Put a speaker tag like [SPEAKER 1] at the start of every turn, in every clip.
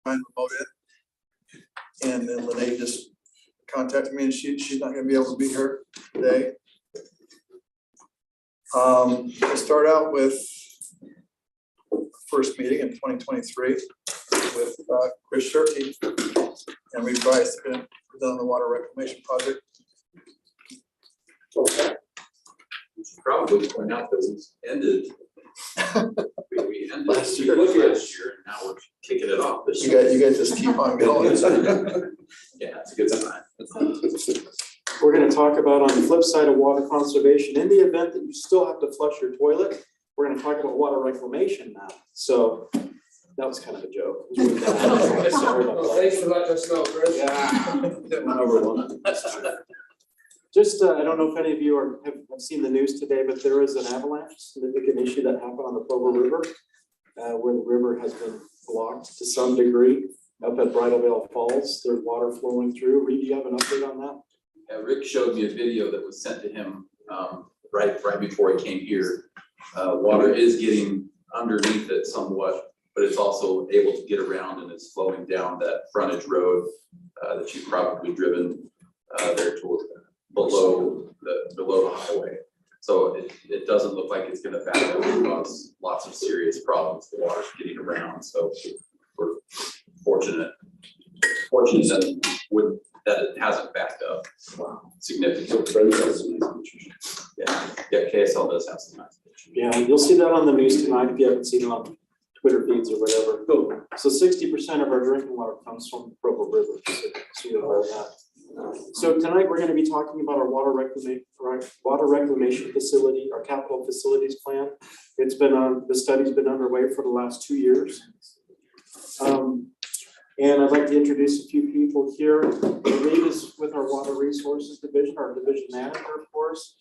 [SPEAKER 1] try and promote it. And then Lene just contacted me and she's not gonna be able to be here today. I start out with first meeting in 2023 with Chris Shirky and revised it on the water reclamation project.
[SPEAKER 2] Okay. We should probably point out that we ended. We ended
[SPEAKER 1] Last year.
[SPEAKER 2] last year, and now we're kicking it off this
[SPEAKER 1] You
[SPEAKER 2] year.
[SPEAKER 1] guys just keep on going.
[SPEAKER 2] Yeah, it's a good sign.
[SPEAKER 3] We're gonna talk about on the flip side of water conservation, in the event that you still have to flush your toilet, we're gonna talk about water reclamation now. So that was kind of a joke. Sorry about that.
[SPEAKER 4] Thanks for letting us know, Chris.
[SPEAKER 3] Yeah, that went over well. Just, I don't know if any of you have seen the news today, but there is an avalanche, significant issue that happened on the Provo River, where the river has been blocked to some degree up at Bridal Veil Falls. There's water flowing through. Reed, do you have an update on that?
[SPEAKER 2] Rick showed me a video that was sent to him right before he came here. Water is getting underneath it somewhat, but it's also able to get around and is flowing down that frontage road that you've probably driven there toward below the highway. So it doesn't look like it's going to back up and cause lots of serious problems. The water's getting around, so we're fortunate that it hasn't backed up significantly. Yeah, KSL does have some nice pictures.
[SPEAKER 3] Yeah, you'll see that on the news tonight if you haven't seen it on Twitter feeds or whatever. So 60% of our drinking water comes from the Provo River. So you're aware of that. So tonight we're going to be talking about our water reclamation facility, our capital facilities plan. It's been on, the study's been underway for the last 2 years. And I'd like to introduce a few people here. Reed is with our Water Resources Division, our division manager, of course.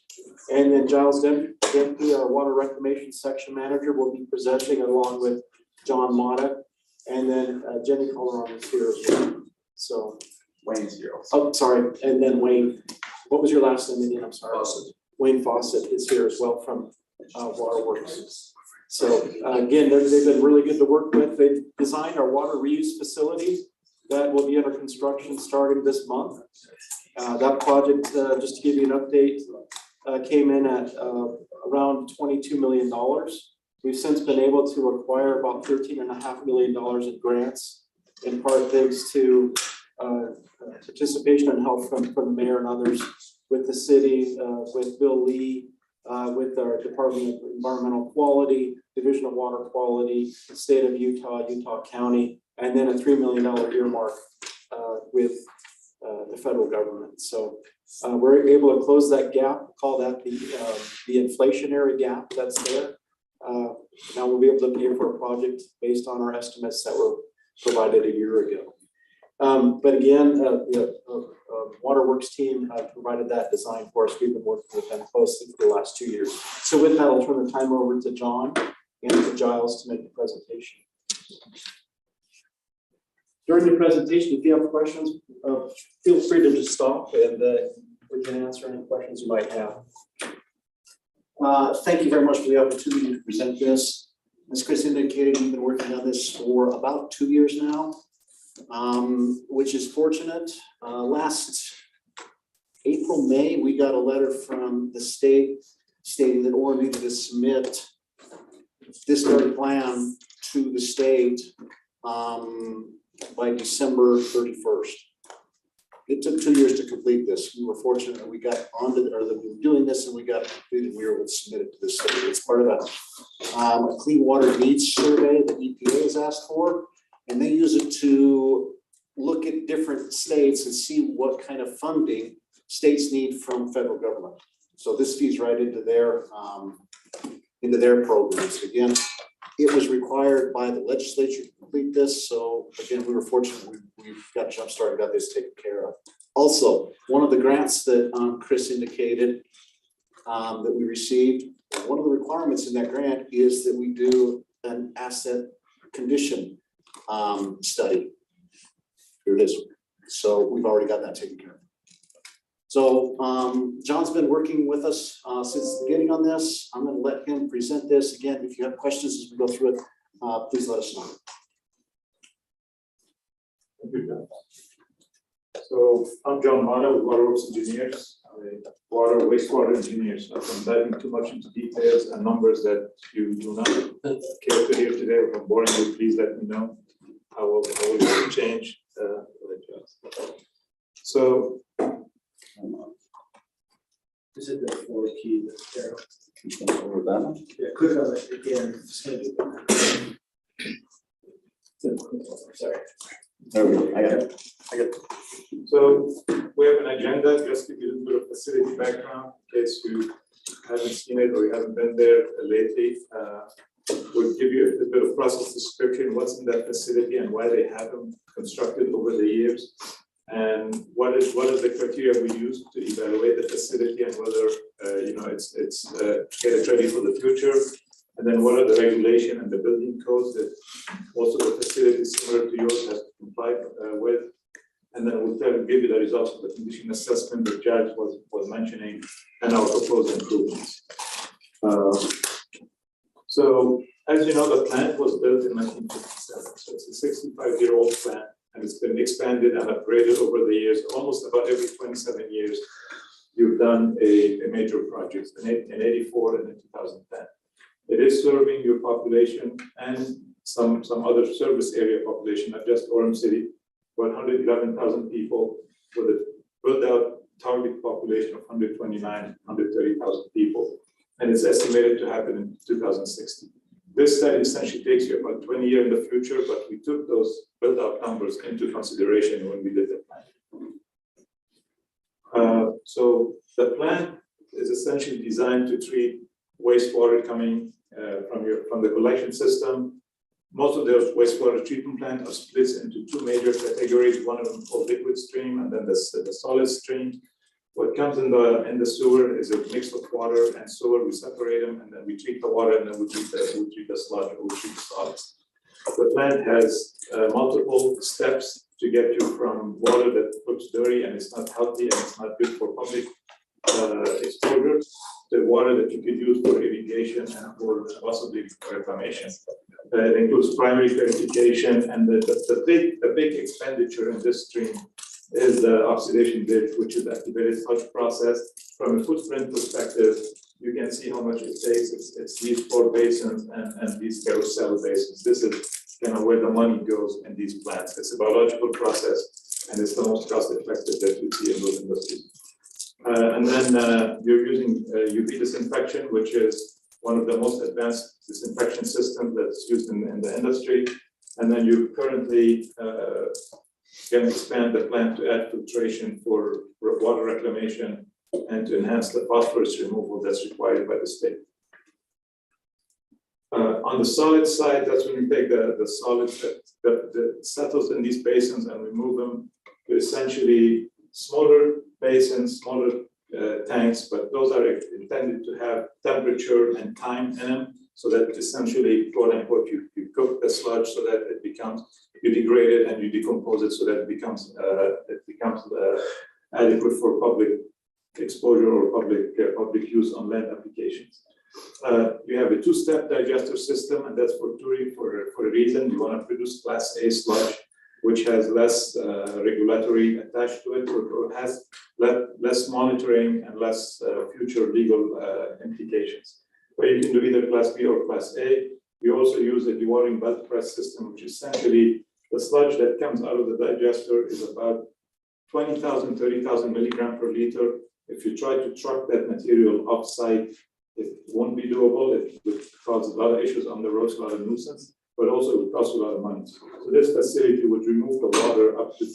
[SPEAKER 3] And then Giles Dempsey, our Water Reclamation Section Manager, will be presenting along with John Mata. And then Jenny Colleron is here as well. So
[SPEAKER 2] Wayne's here also.
[SPEAKER 3] oh, sorry. And then Wayne, what was your last name again? I'm sorry.
[SPEAKER 2] Fawcett.
[SPEAKER 3] Wayne Fawcett is here as well from Waterworks. So again, they've been really good to work with. They've designed our water reuse facility that will be under construction starting this month. That project, just to give you an update, came in at around $22 million. We've since been able to acquire about $13.5 million in grants, in part thanks to participation and help from the mayor and others, with the city, with Bill Lee, with our Department of Environmental Quality, Division of Water Quality, State of Utah, Utah County, and then a $3 million earmark with the federal government. So we're able to close that gap, call that the inflationary gap that's there. Now we'll be able to pay for a project based on our estimates that were provided a year ago. But again, the Waterworks team provided that design for us. We've been working with them closely for the last 2 years. So with that, I'll turn the time over to John and to Giles to make the presentation. During the presentation, if you have questions, feel free to just stop and we can answer any questions you might have.
[SPEAKER 5] Thank you very much for the opportunity to present this. As Chris indicated, we've been working on this for about 2 years now. Which is fortunate. Last April, May, we got a letter from the state stating that Orem needed to submit this very plan to the state by December 31st. It took 2 years to complete this. We were fortunate that we got onto, or that we were doing this and we got completed. We were able to submit it to the state. It's part of a clean water needs survey that EPA has asked for. And they use it to look at different states and see what kind of funding states need from federal government. So this feeds right into their programs. Again, it was required by the legislature to complete this. So again, we were fortunate we got jump started, got this taken care of. Also, one of the grants that Chris indicated that we received, one of the requirements in that grant is that we do an asset condition study. Here it is. So we've already got that taken care of. So John's been working with us since the beginning on this. I'm going to let him present this. Again, if you have questions as we go through it, please let us know.
[SPEAKER 4] So I'm John Mata with Waterworks Engineers, water wastewater engineers. I'm diving too much into details and numbers that you do not care to hear today. If I'm boring you, please let me know. I will change. So
[SPEAKER 6] Is it the 4 key arrow?
[SPEAKER 2] Over that one?
[SPEAKER 6] Yeah, click on it again. It's gonna be- Sorry.
[SPEAKER 2] There we go. I got it.
[SPEAKER 4] So we have an agenda, just to give you a bit of facility background, in case you haven't seen it or you haven't been there lately. We'll give you a bit of process description, what's in that facility and why they have them constructed over the years. And what is the criteria we use to evaluate the facility and whether it's get it ready for the future. And then what are the regulation and the building codes that most of the facilities similar to yours have complied with. And then we'll give you the results of the condition assessment that Judge was mentioning and our proposed improvements. So as you know, the plant was built in 1957. So it's a 65-year-old plant and it's been expanded and upgraded over the years. Almost about every 27 years, you've done a major project in 84 and in 2010. It is serving your population and some other service area population, not just Orem City, but 111,000 people with a built out target population of 130,000 people. And it's estimated to happen in 2060. This study essentially takes you about 20 years in the future, but we took those built out numbers into consideration when we did the plan. So the plant is essentially designed to treat wastewater coming from the collection system. Most of those wastewater treatment plants are split into two major categories. One of them called liquid stream, and then the solid stream. What comes in the sewer is a mix of water and sewer. We separate them, and then we treat the water, and then we treat the sludge, or we treat the solids. The plant has multiple steps to get you from water that looks dirty and it's not healthy and it's not good for public exposure to water that you could use for irrigation and for possibly reclamation. It includes primary purification, and the big expenditure in this stream is the oxidation ditch, which is the activated sludge process. From a footprint perspective, you can see how much it takes. It's these 4 basins and these carousel basins. This is kind of where the money goes in these plants. It's a biological process, and it's the most cost-effective that we see in those industries. And then you're using UV disinfection, which is one of the most advanced disinfection systems that's used in the industry. And then you currently can expand the plant to add filtration for water reclamation and to enhance the phosphorus removal that's required by the state. On the solid side, that's when we take the solids that settles in these basins and remove them to essentially smaller basins, smaller tanks, but those are intended to have temperature and time in them, so that essentially, quote unquote, you cook the sludge so that it becomes, you degrade it and you decompose it so that it becomes adequate for public exposure or public use on land applications. You have a 2-step digester system, and that's for a reason. You want to produce Class A sludge, which has less regulatory attached to it, or has less monitoring and less future legal implications. But you can do either Class B or Class A. We also use a dewatering belt press system, which essentially the sludge that comes out of the digester is about 20,000, 30,000 milligrams per liter. If you try to truck that material offsite, it won't be doable. It would cause a lot of issues on the roads, a lot of nuisance, but also it would cost a lot of money. So this facility would remove the water up to,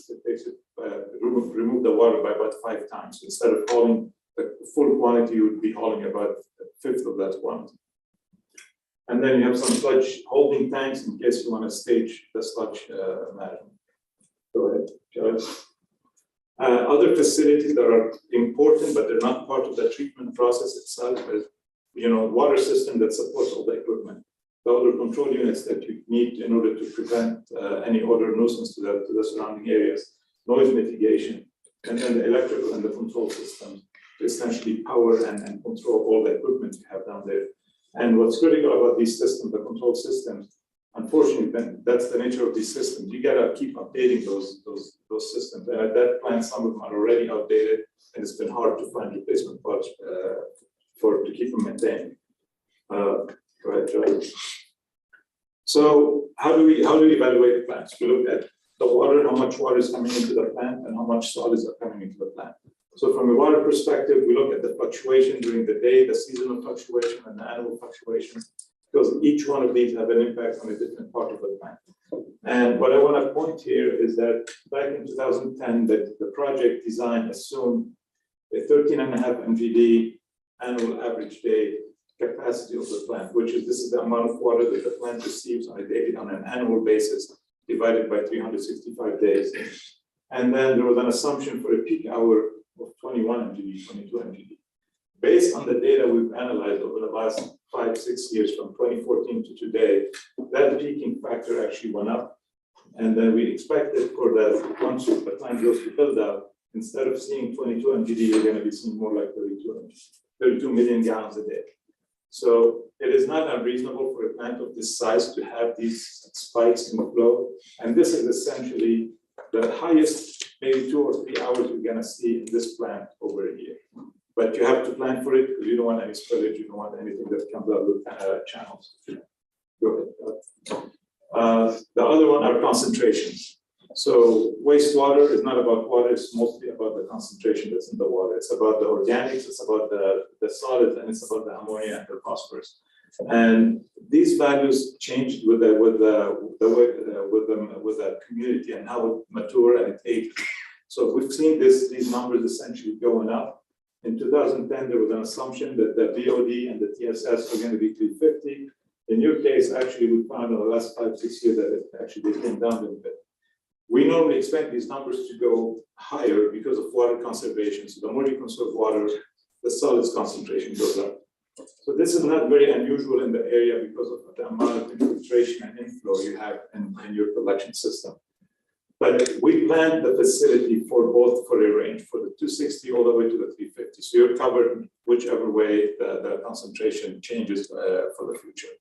[SPEAKER 4] remove the water by about 5 times. Instead of hauling the full quantity, you would be hauling about 1/5 of that quantity. And then you have some sludge holding tanks in case you want to stage the sludge management. Go ahead, Judge. Other facilities that are important, but they're not part of the treatment process itself, is water system that supports all the equipment. The odor control units that you need in order to prevent any odor nuisance to the surrounding areas, noise mitigation, and then the electrical and the control systems to essentially power and control all the equipment you have down there. And what's critical about these systems, the control systems, unfortunately, then that's the nature of these systems. You gotta keep updating those systems. And at that plant, some of them are already outdated, and it's been hard to find replacement parts to keep them maintained. Go ahead, Joe. So how do we evaluate the plants? We look at the water, how much water is coming into the plant, and how much solids are coming into the plant. So from a water perspective, we look at the fluctuation during the day, the seasonal fluctuation, and the annual fluctuation, because each one of these have an impact on a different part of the plant. And what I want to point here is that back in 2010, the project design assumed a 13.5 MGD annual average day capacity of the plant, which is this is the amount of water that the plant receives on an annual basis, divided by 365 days. And then there was an assumption for a peak hour of 21 MGD, 22 MGD. Based on the data we've analyzed over the last 5-6 years from 2014 to today, that peaking factor actually went up. And then we expected for that, once the plant goes to build out, instead of seeing 22 MGD, you're going to be seeing more like 32 million gallons a day. So it is not unreasonable for a plant of this size to have these spikes in the flow. And this is essentially the highest, maybe 2 or 3 hours you're going to see in this plant over a year. But you have to plan for it because you don't want any spillage, you don't want anything that comes out of channels. Go ahead. The other one are concentrations. So wastewater is not about water, it's mostly about the concentration that's in the water. It's about the organics, it's about the solids, and it's about the ammonia and the phosphorus. And these values changed with the community and how it mature and it ages. So we've seen these numbers essentially going up. In 2010, there was an assumption that the BOD and the TSS are going to be 350. In your case, actually, we found in the last 5-6 years that it actually came down a little bit. We normally expect these numbers to go higher because of water conservation. So the more you conserve water, the solids concentration goes up. So this is not very unusual in the area because of the amount of infiltration and inflow you have in your collection system. But we planned the facility for a range, for the 260 all the way to the 350. So you're covered whichever way the concentration changes for the future.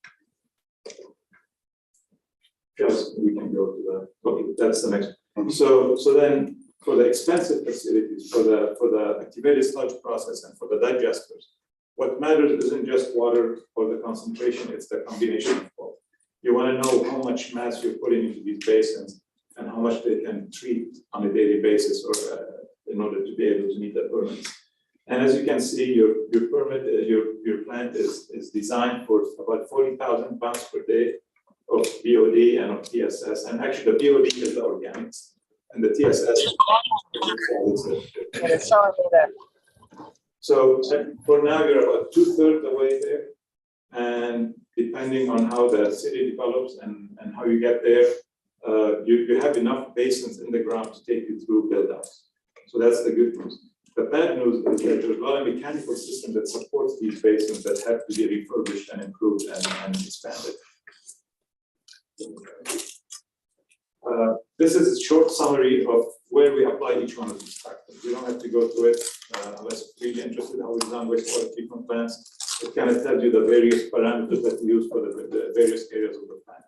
[SPEAKER 4] Just we can go to that. Okay, that's the next one. So then for the expensive facilities, for the activated sludge process and for the digesters, what matters isn't just water or the concentration, it's the combination of both. You want to know how much mass you're putting into these basins and how much they can treat on a daily basis or in order to be able to meet the permits. And as you can see, your permit, your plant is designed for about 40,000 pounds per day of BOD and of TSS. And actually the BOD is the organics and the TSS is So for now, you're about 2/3 the way there. And depending on how the city develops and how you get there, you have enough basins in the ground to take you through build-outs. So that's the good news. The bad news is that there's a lot of mechanical system that supports these basins that have to be refurbished and improved and expanded. This is a short summary of where we apply each one of these factors. We don't have to go through it unless you're really interested in how we design wastewater treatment plants. It kind of tells you the various parameters that we use for the various areas of the plant.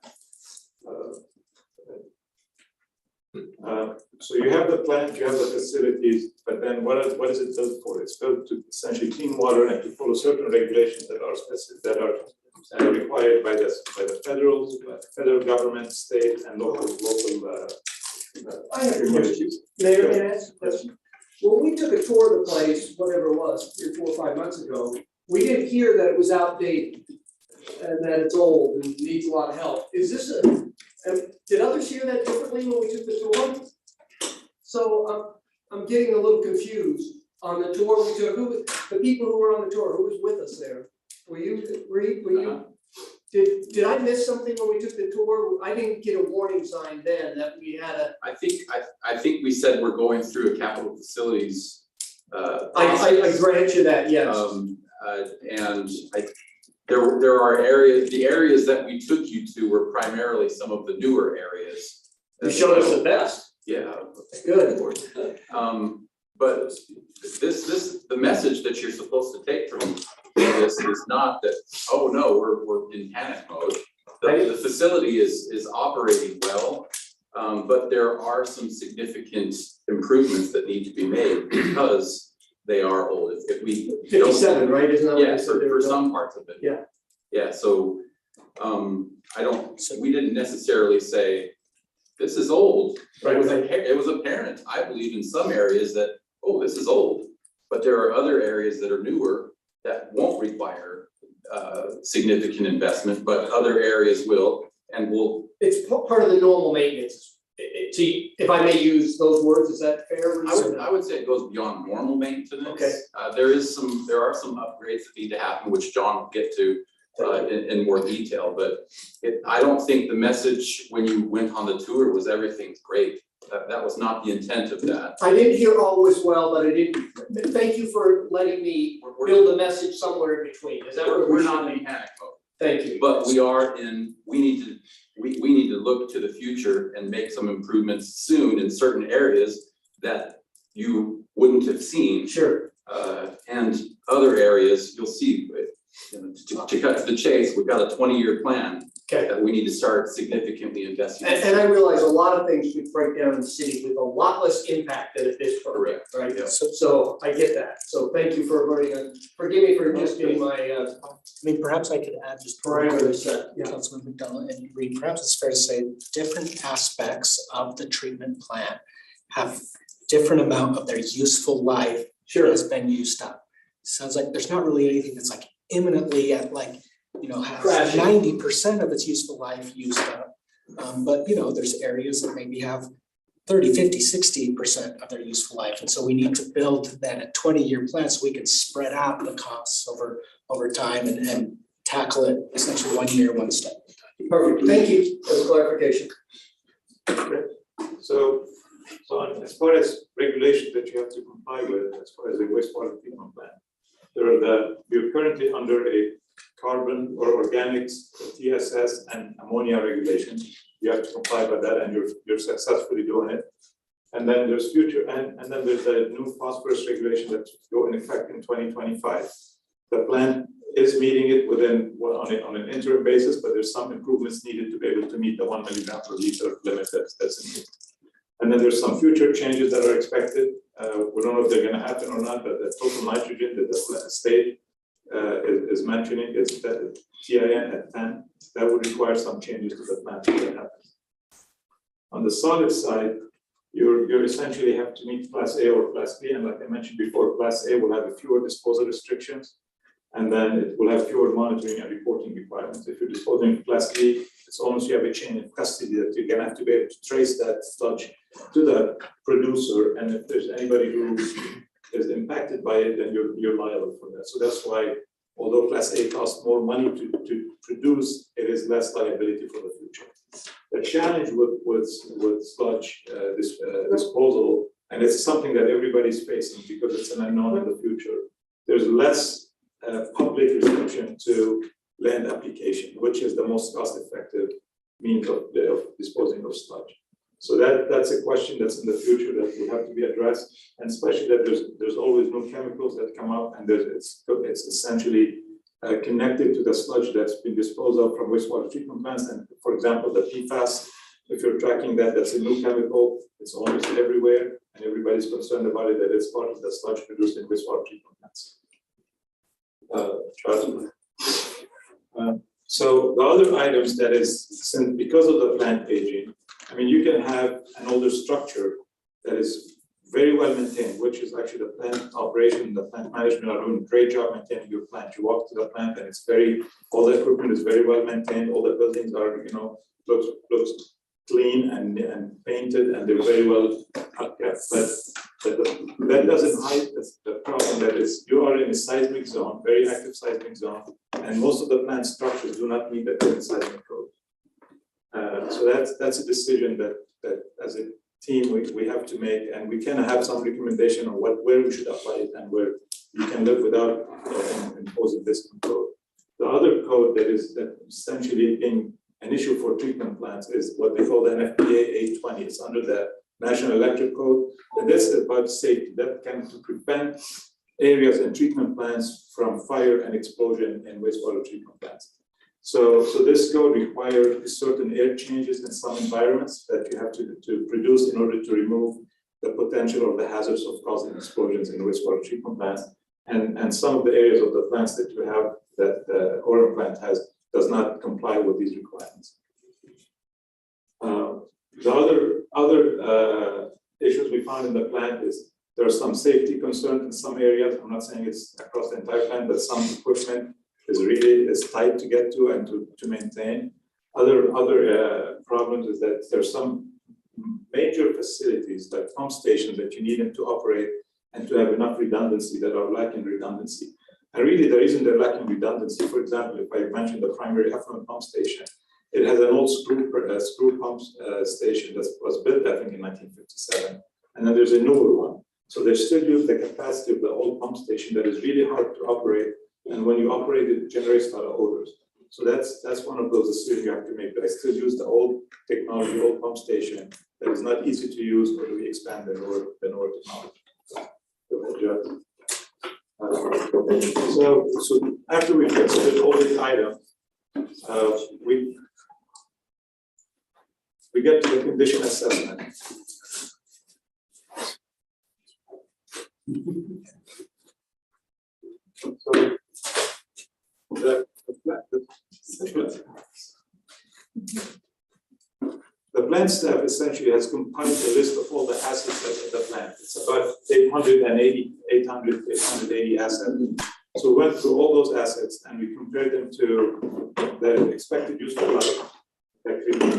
[SPEAKER 4] So you have the plant, you have the facilities, but then what is it built for? It's built to essentially clean water and to follow certain regulations that are specific, that are required by the federal government, state, and local
[SPEAKER 6] I have a question.
[SPEAKER 4] communities.
[SPEAKER 6] Mayor, can I ask a question? When we took a tour of the place, whatever it was, 3, 4, 5 months ago, we didn't hear that it was outdated and that it's old and needs a lot of help. Is this did others hear that differently when we took the tour? So I'm getting a little confused on the tour we took. The people who were on the tour, who was with us there? Were you, Reed? Were you? Did I miss something when we took the tour? I didn't get a warning sign then that we had a.
[SPEAKER 2] I think we said we're going through a capital facilities.
[SPEAKER 6] I grant you that, yes.
[SPEAKER 2] And there are areas, the areas that we took you to were primarily some of the newer areas.
[SPEAKER 6] You showed us the best.
[SPEAKER 2] Yeah.
[SPEAKER 6] Good.
[SPEAKER 2] But the message that you're supposed to take from this is not that, oh no, we're in panic mode. the facility is operating well, but there are some significant improvements that need to be made because they are old. If we don't-
[SPEAKER 6] 57, right? Isn't that what
[SPEAKER 2] Yeah,
[SPEAKER 6] they said they were
[SPEAKER 2] for
[SPEAKER 6] built?
[SPEAKER 2] some parts of it.
[SPEAKER 6] Yeah.
[SPEAKER 2] Yeah, so, we didn't necessarily say, this is old.
[SPEAKER 6] Right.
[SPEAKER 2] It was apparent, I believe, in some areas that, oh, this is old. But there are other areas that are newer that won't require significant investment, but other areas will and will.
[SPEAKER 6] It's part of the normal maintenance. If I may use those words, is that fair?
[SPEAKER 2] I would say it goes beyond normal maintenance.
[SPEAKER 6] Okay.
[SPEAKER 2] There are some upgrades that need to happen, which John will get to in more detail, but I don't think the message when you went on the tour was everything's great. That was not the intent of that.
[SPEAKER 6] I didn't hear all was well, but I didn't, thank you for letting me build a message somewhere in between. Is that what
[SPEAKER 2] We're not in panic mode,
[SPEAKER 6] Thank you.
[SPEAKER 2] but we need to look to the future and make some improvements soon in certain areas that you wouldn't have seen.
[SPEAKER 6] Sure.
[SPEAKER 2] And other areas, you'll see, to cut to the chase, we've got a 20-year plan
[SPEAKER 6] Okay.
[SPEAKER 2] that we need to start significantly investing in.
[SPEAKER 6] And I realize a lot of things could break down in the city with a lot less impact than at this program, right?
[SPEAKER 2] Yeah.
[SPEAKER 6] So I get that. So thank you for forgive me for just getting my
[SPEAKER 7] I mean, perhaps I could add just.
[SPEAKER 6] parameters set. Yeah.
[SPEAKER 7] Councilman McDonald and Reed, perhaps it's fair to say different aspects of the treatment plant have different amount of their useful life
[SPEAKER 6] Sure.
[SPEAKER 7] has been used up. Sounds like there's not really anything that's like imminently at like, has
[SPEAKER 6] Crashing.
[SPEAKER 7] 90% of its useful life used up. But there's areas that maybe have 30, 50, 60% of their useful life. And so we need to build that a 20-year plan so we can spread out the costs over time and tackle it essentially 1 year, one step.
[SPEAKER 6] Perfect. Thank you for the clarification.
[SPEAKER 4] So as far as regulations that you have to comply with, as far as the wastewater treatment plant, we're currently under a carbon or organics, TSS and ammonia regulations. You have to comply with that and you're successfully doing it. And then there's and then there's a new phosphorus regulation that go in effect in 2025. The plant is meeting it on an interim basis, but there's some improvements needed to be able to meet the 1 milligram per liter limit that's in it. And then there's some future changes that are expected. We don't know if they're gonna happen or not, but the total nitrogen that the state is mentioning is that TIN at 10, that would require some changes to the plant if that happens. On the solid side, you essentially have to meet Class A or Class B, and like I mentioned before, Class A will have fewer disposal restrictions, and then it will have fewer monitoring and reporting requirements. If you're disposing of Class B, it's almost you have a chain of custody that you're gonna have to be able to trace that sludge to the producer, and if there's anybody who is impacted by it, then you're liable for that. So that's why, although Class A costs more money to produce, it is less liability for the future. The challenge with sludge disposal, and it's something that everybody's facing because it's an unknown in the future. There's less public reception to land application, which is the most cost-effective means of disposing of sludge. So that's a question that's in the future that will have to be addressed, and especially that there's always new chemicals that come up, and it's essentially connected to the sludge that's been disposed of from wastewater treatment plants. And for example, the PFAS, if you're tracking that's a new chemical, it's almost everywhere, and everybody's concerned about it, that it's part of the sludge produced in wastewater treatment plants. So the other items that is, because of the plant aging, I mean, you can have an older structure that is very well maintained, which is actually the plant operation, the plant management are doing a great job maintaining your plant. You walk to the plant and it's all the equipment is very well maintained, all the buildings are, looks clean and painted, and they're very well kept. But that doesn't hide the problem that is, you are in a seismic zone, very active seismic zone, and most of the plant structures do not meet the current seismic code. So that's a decision that as a team we have to make, and we can have some recommendation on where we should apply it and where you can live without imposing this control. The other code that essentially being an issue for treatment plants is what they call the NFPA 820. It's under the National Electric Code, and this is about safety that can to prevent areas and treatment plants from fire and explosion in wastewater treatment plants. So this code requires certain air changes in some environments that you have to produce in order to remove the potential or the hazards of causing explosions in wastewater treatment plants. And some of the areas of the plants that you have, that the Orem plant has, does not comply with these requirements. The other issues we found in the plant is there are some safety concerns in some areas. I'm not saying it's across the entire plant, but some equipment is tight to get to and to maintain. Other problems is that there's some major facilities like pump stations that you need them to operate and to have enough redundancy that are lacking redundancy. And really the reason they're lacking redundancy, for example, if I mention the primary effluent pump station, it has an old screw pump station that was built, I think, in 1957. And then there's a newer one. So they still use the capacity of the old pump station that is really hard to operate. And when you operate it, it generates a lot of odors. So that's one of those decisions you have to make. Do I still use the old technology, old pump station that is not easy to use, or do we expand the newer technology? Go ahead, Jeff. So after we considered all these items, we get to the condition assessment. So the plant staff essentially has compiled a list of all the assets at the plant. It's about 880 assets. So we went through all those assets and we compared them to the expected useful life, the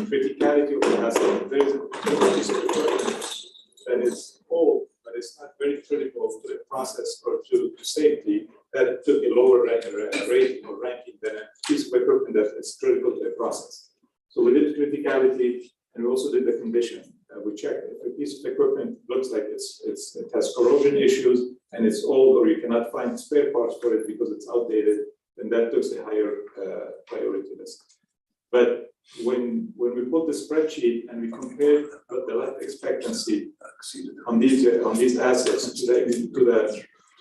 [SPEAKER 4] criticality of the asset. There is a piece of equipment that is old, but it's not very critical to the process or to safety, that took a lower rating or ranking than a piece of equipment that is critical to the process. So we did criticality and we also did the condition. We checked if a piece of equipment looks like it has corrosion issues and it's old, or you cannot find spare parts for it because it's outdated, then that took a higher priority list. But when we put the spreadsheet and we compared the life expectancy on these assets to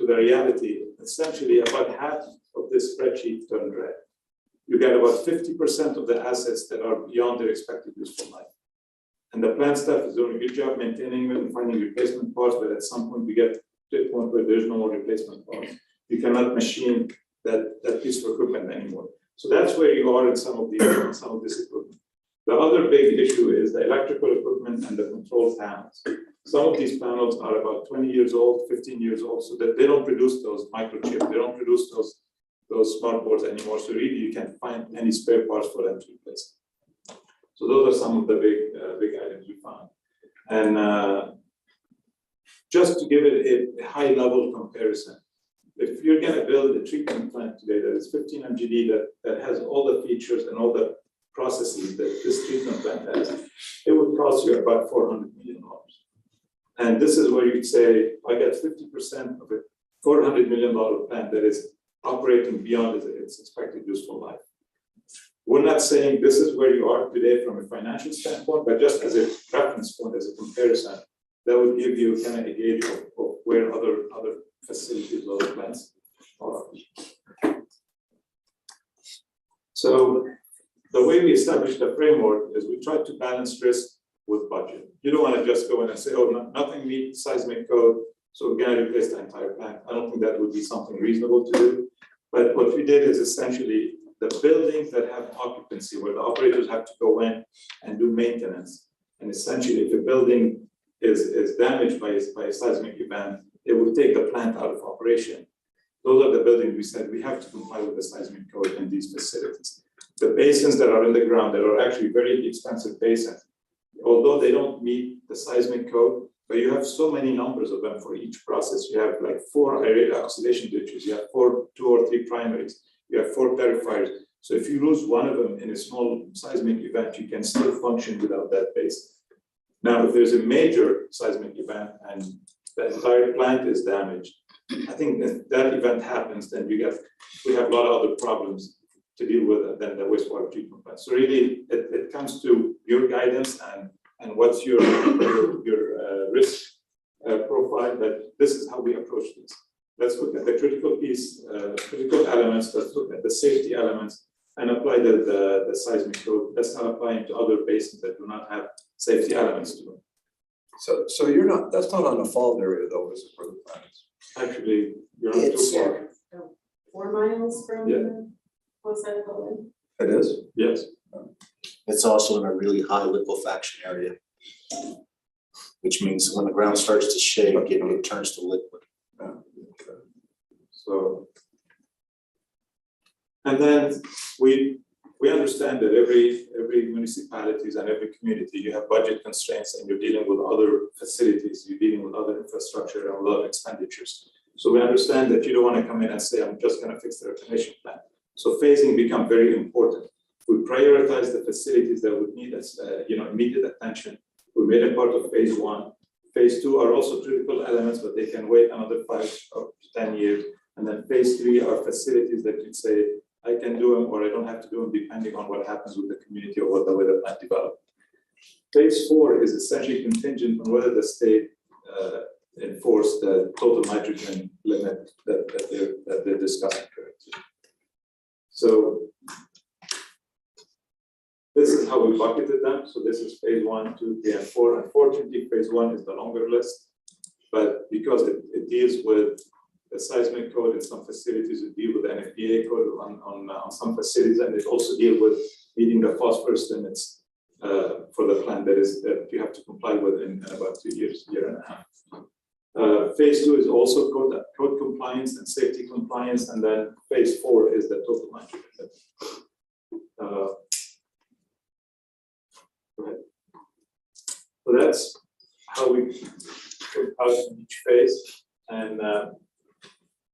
[SPEAKER 4] the reality, essentially about half of this spreadsheet turned red. You get about 50% of the assets that are beyond their expected useful life. And the plant staff is doing a good job maintaining them and finding replacement parts, but at some point we get to a point where there's no more replacement parts. You cannot machine that piece of equipment anymore. So that's where you are in some of this equipment. The other big issue is the electrical equipment and the control panels. Some of these panels are about 20 years old, 15 years old, so that they don't produce those microchips, they don't produce those smart boards anymore. So really you can't find any spare parts for them to replace. So those are some of the big items we found. And just to give it a high level comparison, if you're going to build a treatment plant today that is 15 MGD that has all the features and all the processes that this treatment plant has, it would cost you about $400 million. And this is where you'd say, I get 50% of a $400 million plant that is operating beyond its expected useful life. We're not saying this is where you are today from a financial standpoint, but just as a reference point, as a comparison, that would give you kind of a gauge of where other facilities, other plants are. So the way we established the framework is we try to balance risk with budget. You don't want to just go in and say, oh, nothing meets seismic code, so we're going to replace the entire plant. I don't think that would be something reasonable to do. But what we did is essentially the buildings that have occupancy, where the operators have to go in and do maintenance. And essentially, if a building is damaged by a seismic event, it will take the plant out of operation. Those are the buildings we said we have to comply with the seismic code in these facilities. The basins that are in the ground that are actually very expensive basins, although they don't meet the seismic code, but you have so many numbers of them for each process. You have like 4 aerial oxidation ditches, you have 2 or 3 primaries, you have 4 clarifiers. So if you lose one of them in a small seismic event, you can still function without that basin. Now, if there's a major seismic event and the entire plant is damaged, I think if that event happens, then we have a lot of other problems to deal with than the wastewater treatment plant. So really, it comes to your guidance and what's your risk profile, but this is how we approach this. Let's look at the critical piece, critical elements, let's look at the safety elements, and apply the seismic code. That's not applying to other basins that do not have safety elements to them.
[SPEAKER 1] So you're not, that's not on the fault area though, is it, for the plans?
[SPEAKER 4] Actually, you're not too
[SPEAKER 8] It's
[SPEAKER 4] far.
[SPEAKER 8] 4 miles from
[SPEAKER 4] Yeah.
[SPEAKER 8] the outside building.
[SPEAKER 1] It is?
[SPEAKER 4] Yes.
[SPEAKER 5] It's also in a really high liquefaction area, which means when the ground starts to shake, it turns to liquid.
[SPEAKER 4] So. And then we understand that every municipalities and every community, you have budget constraints and you're dealing with other facilities, you're dealing with other infrastructure and a lot of expenditures. So we understand that you don't want to come in and say, I'm just going to fix the reclamation plan. So phasing becomes very important. We prioritize the facilities that would need us, immediate attention. We made it part of phase 1. Phase 2 are also critical elements, but they can wait another 5 or 10 years. And then phase 3 are facilities that you say, I can do them or I don't have to do them depending on what happens with the community or what the way the plan develops. Phase 4 is essentially contingent on whether the state enforce the total nitrogen limit that they're discussing currently. So this is how we bucketed them. So this is phase 1, 2, 3, and 4. Unfortunately, phase 1 is the longer list, but because it deals with the seismic code in some facilities, it deals with the NFPA code on some facilities, and it also deals with meeting the phosphorus limits for the plan that you have to comply with in about 2 years, year and a half. Phase 2 is also code compliance and safety compliance, and then phase 4 is the total nitrogen limit. Go ahead. So that's how we compile in each phase, and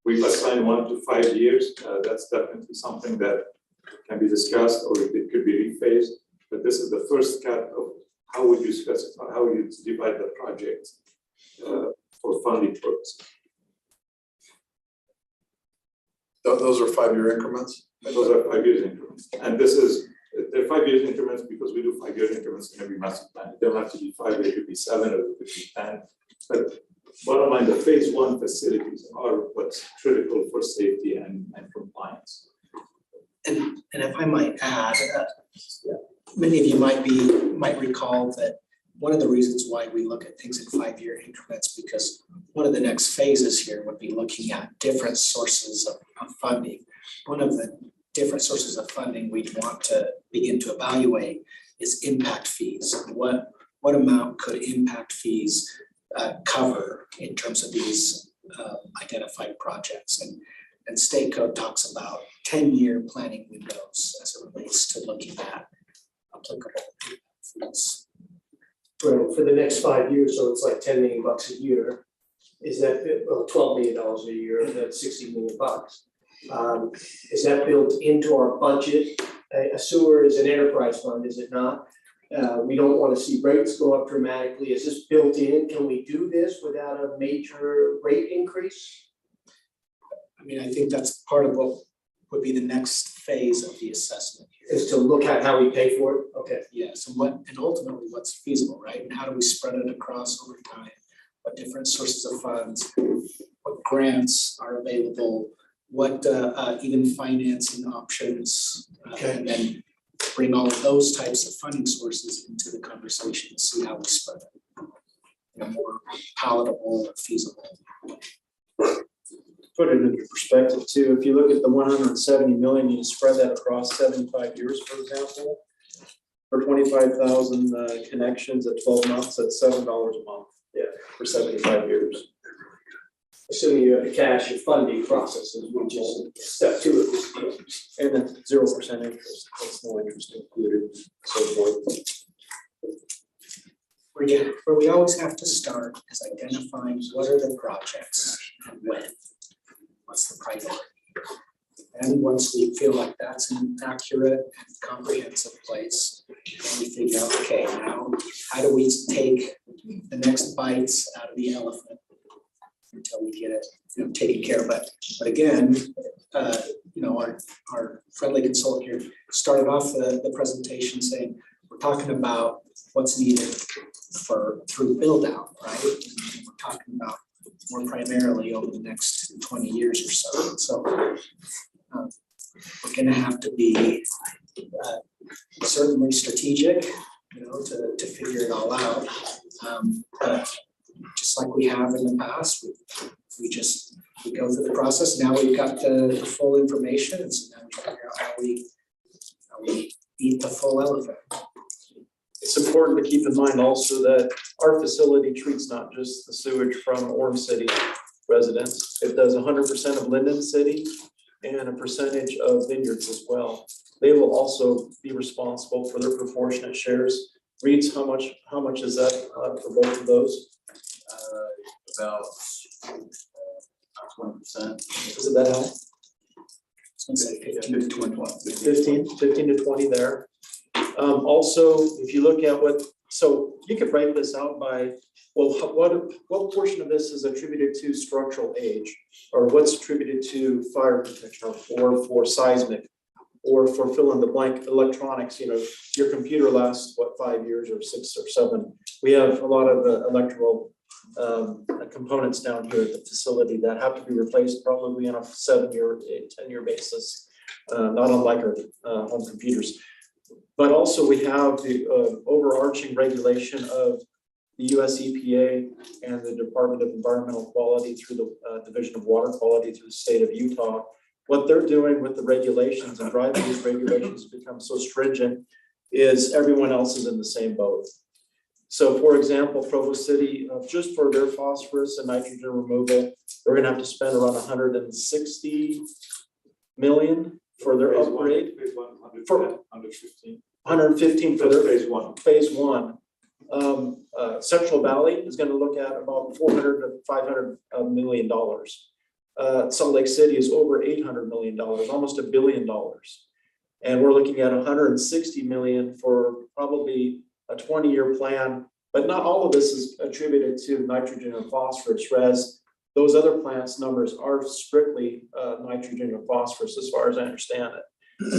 [SPEAKER 4] we've assigned 1 to 5 years. That's definitely something that can be discussed, or it could be rephased. But this is the first cut of how would you specify, how you divide the project for funding purposes.
[SPEAKER 1] Those are 5-year increments?
[SPEAKER 4] Those are 5 years increments, and this is they're 5 years increments because we do 5 year increments in every master plan. It don't have to be 5, it could be 7, or it could be 10. But bottom line, the phase 1 facilities are what's critical for safety and compliance.
[SPEAKER 7] And if I might add, many of you might recall that one of the reasons why we look at things in 5-year increments, because one of the next phases here would be looking at different sources of funding. One of the different sources of funding we'd want to begin to evaluate is impact fees. What amount could impact fees cover in terms of these identified projects? And state code talks about 10-year planning windows as it relates to looking at applicable fees.
[SPEAKER 6] For the next 5 years, so it's like $10 million a year. Is that, $12 million a year, that's $60 million. Is that built into our budget? A sewer is an enterprise fund, is it not? We don't want to see rates go up dramatically. Is this built in? Can we do this without a major rate increase?
[SPEAKER 7] I mean, I think that's part of what would be the next phase of the assessment here.
[SPEAKER 6] Is to look at how we pay for it? Okay.
[SPEAKER 7] Yes, and ultimately what's feasible, right? And how do we spread it across over time? What different sources of funds, what grants are available, what even financing options, and then bring all of those types of funding sources into the conversation and see how we spread it in a more palatable, feasible.
[SPEAKER 3] Put it into perspective too, if you look at the 170 million, you spread that across 75 years, for example. For 25,000 connections at 12 months, that's $7 a month. Yeah, for 75 years.
[SPEAKER 6] Assuming you have the cash and funding processes, which is step 2 of this deal.
[SPEAKER 3] And then 0% interest, that's no interest included, so forth.
[SPEAKER 7] Where we always have to start is identifying what are the projects and when. What's the priority? And once we feel like that's an accurate and comprehensive place, then we figure out, okay, now how do we take the next bites out of the elephant until we get it, taken care of. But again, our friendly consultant here started off the presentation saying, we're talking about what's needed through build out, right? And we're talking about more primarily over the next 20 years or so. So we're gonna have to be certainly strategic, to figure it all out. But just like we have in the past, we go through the process. Now we've got the full information, and so now we figure out how we eat the full elephant.
[SPEAKER 3] It's important to keep in mind also that our facility treats not just the sewage from Orem City residents. It does 100% of Linden City and a percentage of Vineyards as well. They will also be responsible for their proportionate shares. Reeds, how much is that for both of those?
[SPEAKER 2] About 20%.
[SPEAKER 3] Is it that high?
[SPEAKER 7] So it's like 15 to 20.
[SPEAKER 3] 15 to 20 there. Also, if you look at so you could break this out by, well, what portion of this is attributed to structural age, or what's attributed to fire protection, or for seismic, or for fill in the blank electronics. Your computer lasts 5 years or 6 or 7. We have a lot of electrical components down here at the facility that have to be replaced probably on a 7-year, 10-year basis, not unlike our home computers. But also we have the overarching regulation of the US EPA and the Department of Environmental Quality through the Division of Water Quality through the state of Utah. What they're doing with the regulations and driving these regulations to become so stringent is everyone else is in the same boat. So for example, Provo City, just for their phosphorus and nitrogen removal, they're gonna have to spend around 160 million for their upgrade.
[SPEAKER 4] Phase one,
[SPEAKER 3] For
[SPEAKER 4] 115.
[SPEAKER 3] 115 for their
[SPEAKER 4] Phase one.
[SPEAKER 3] Central Valley is going to look at about $400 to $500 million. Salt Lake City is over $800 million, almost $1 billion. And we're looking at 160 million for probably a 20-year plan, but not all of this is attributed to nitrogen and phosphorus, whereas those other plants numbers are strictly nitrogen and phosphorus as far as I understand it.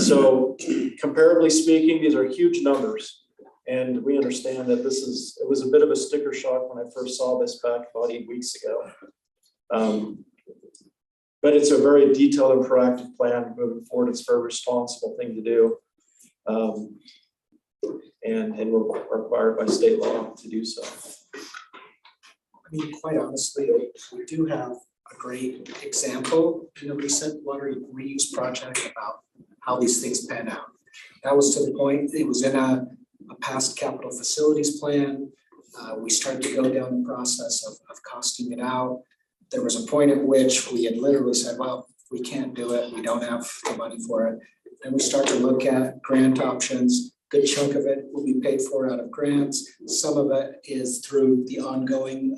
[SPEAKER 3] So comparably speaking, these are huge numbers. And we understand that it was a bit of a sticker shock when I first saw this back about 8 weeks ago. But it's a very detailed and proactive plan moving forward. It's a very responsible thing to do. And we're required by state law to do so.
[SPEAKER 7] I mean, quite honestly, we do have a great example in a recent water reuse project about how these things pan out. That was to the point, it was in a past capital facilities plan. We started to go down the process of costing it out. There was a point at which we had literally said, well, we can't do it. We don't have the money for it. Then we start to look at grant options. Good chunk of it will be paid for out of grants. Some of it is through the ongoing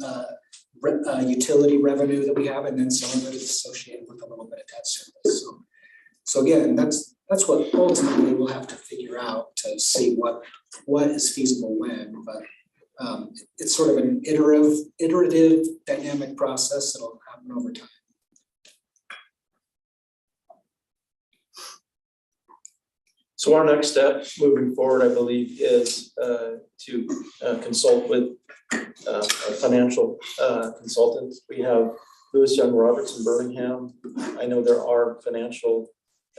[SPEAKER 7] utility revenue that we have, and then some of it is associated with a little bit of debt service. So again, that's what ultimately we'll have to figure out to see what is feasible when, but it's sort of an iterative dynamic process that'll happen over time.
[SPEAKER 3] So our next step moving forward, I believe, is to consult with a financial consultant. We have Lewis Young Roberts in Birmingham. I know there are financial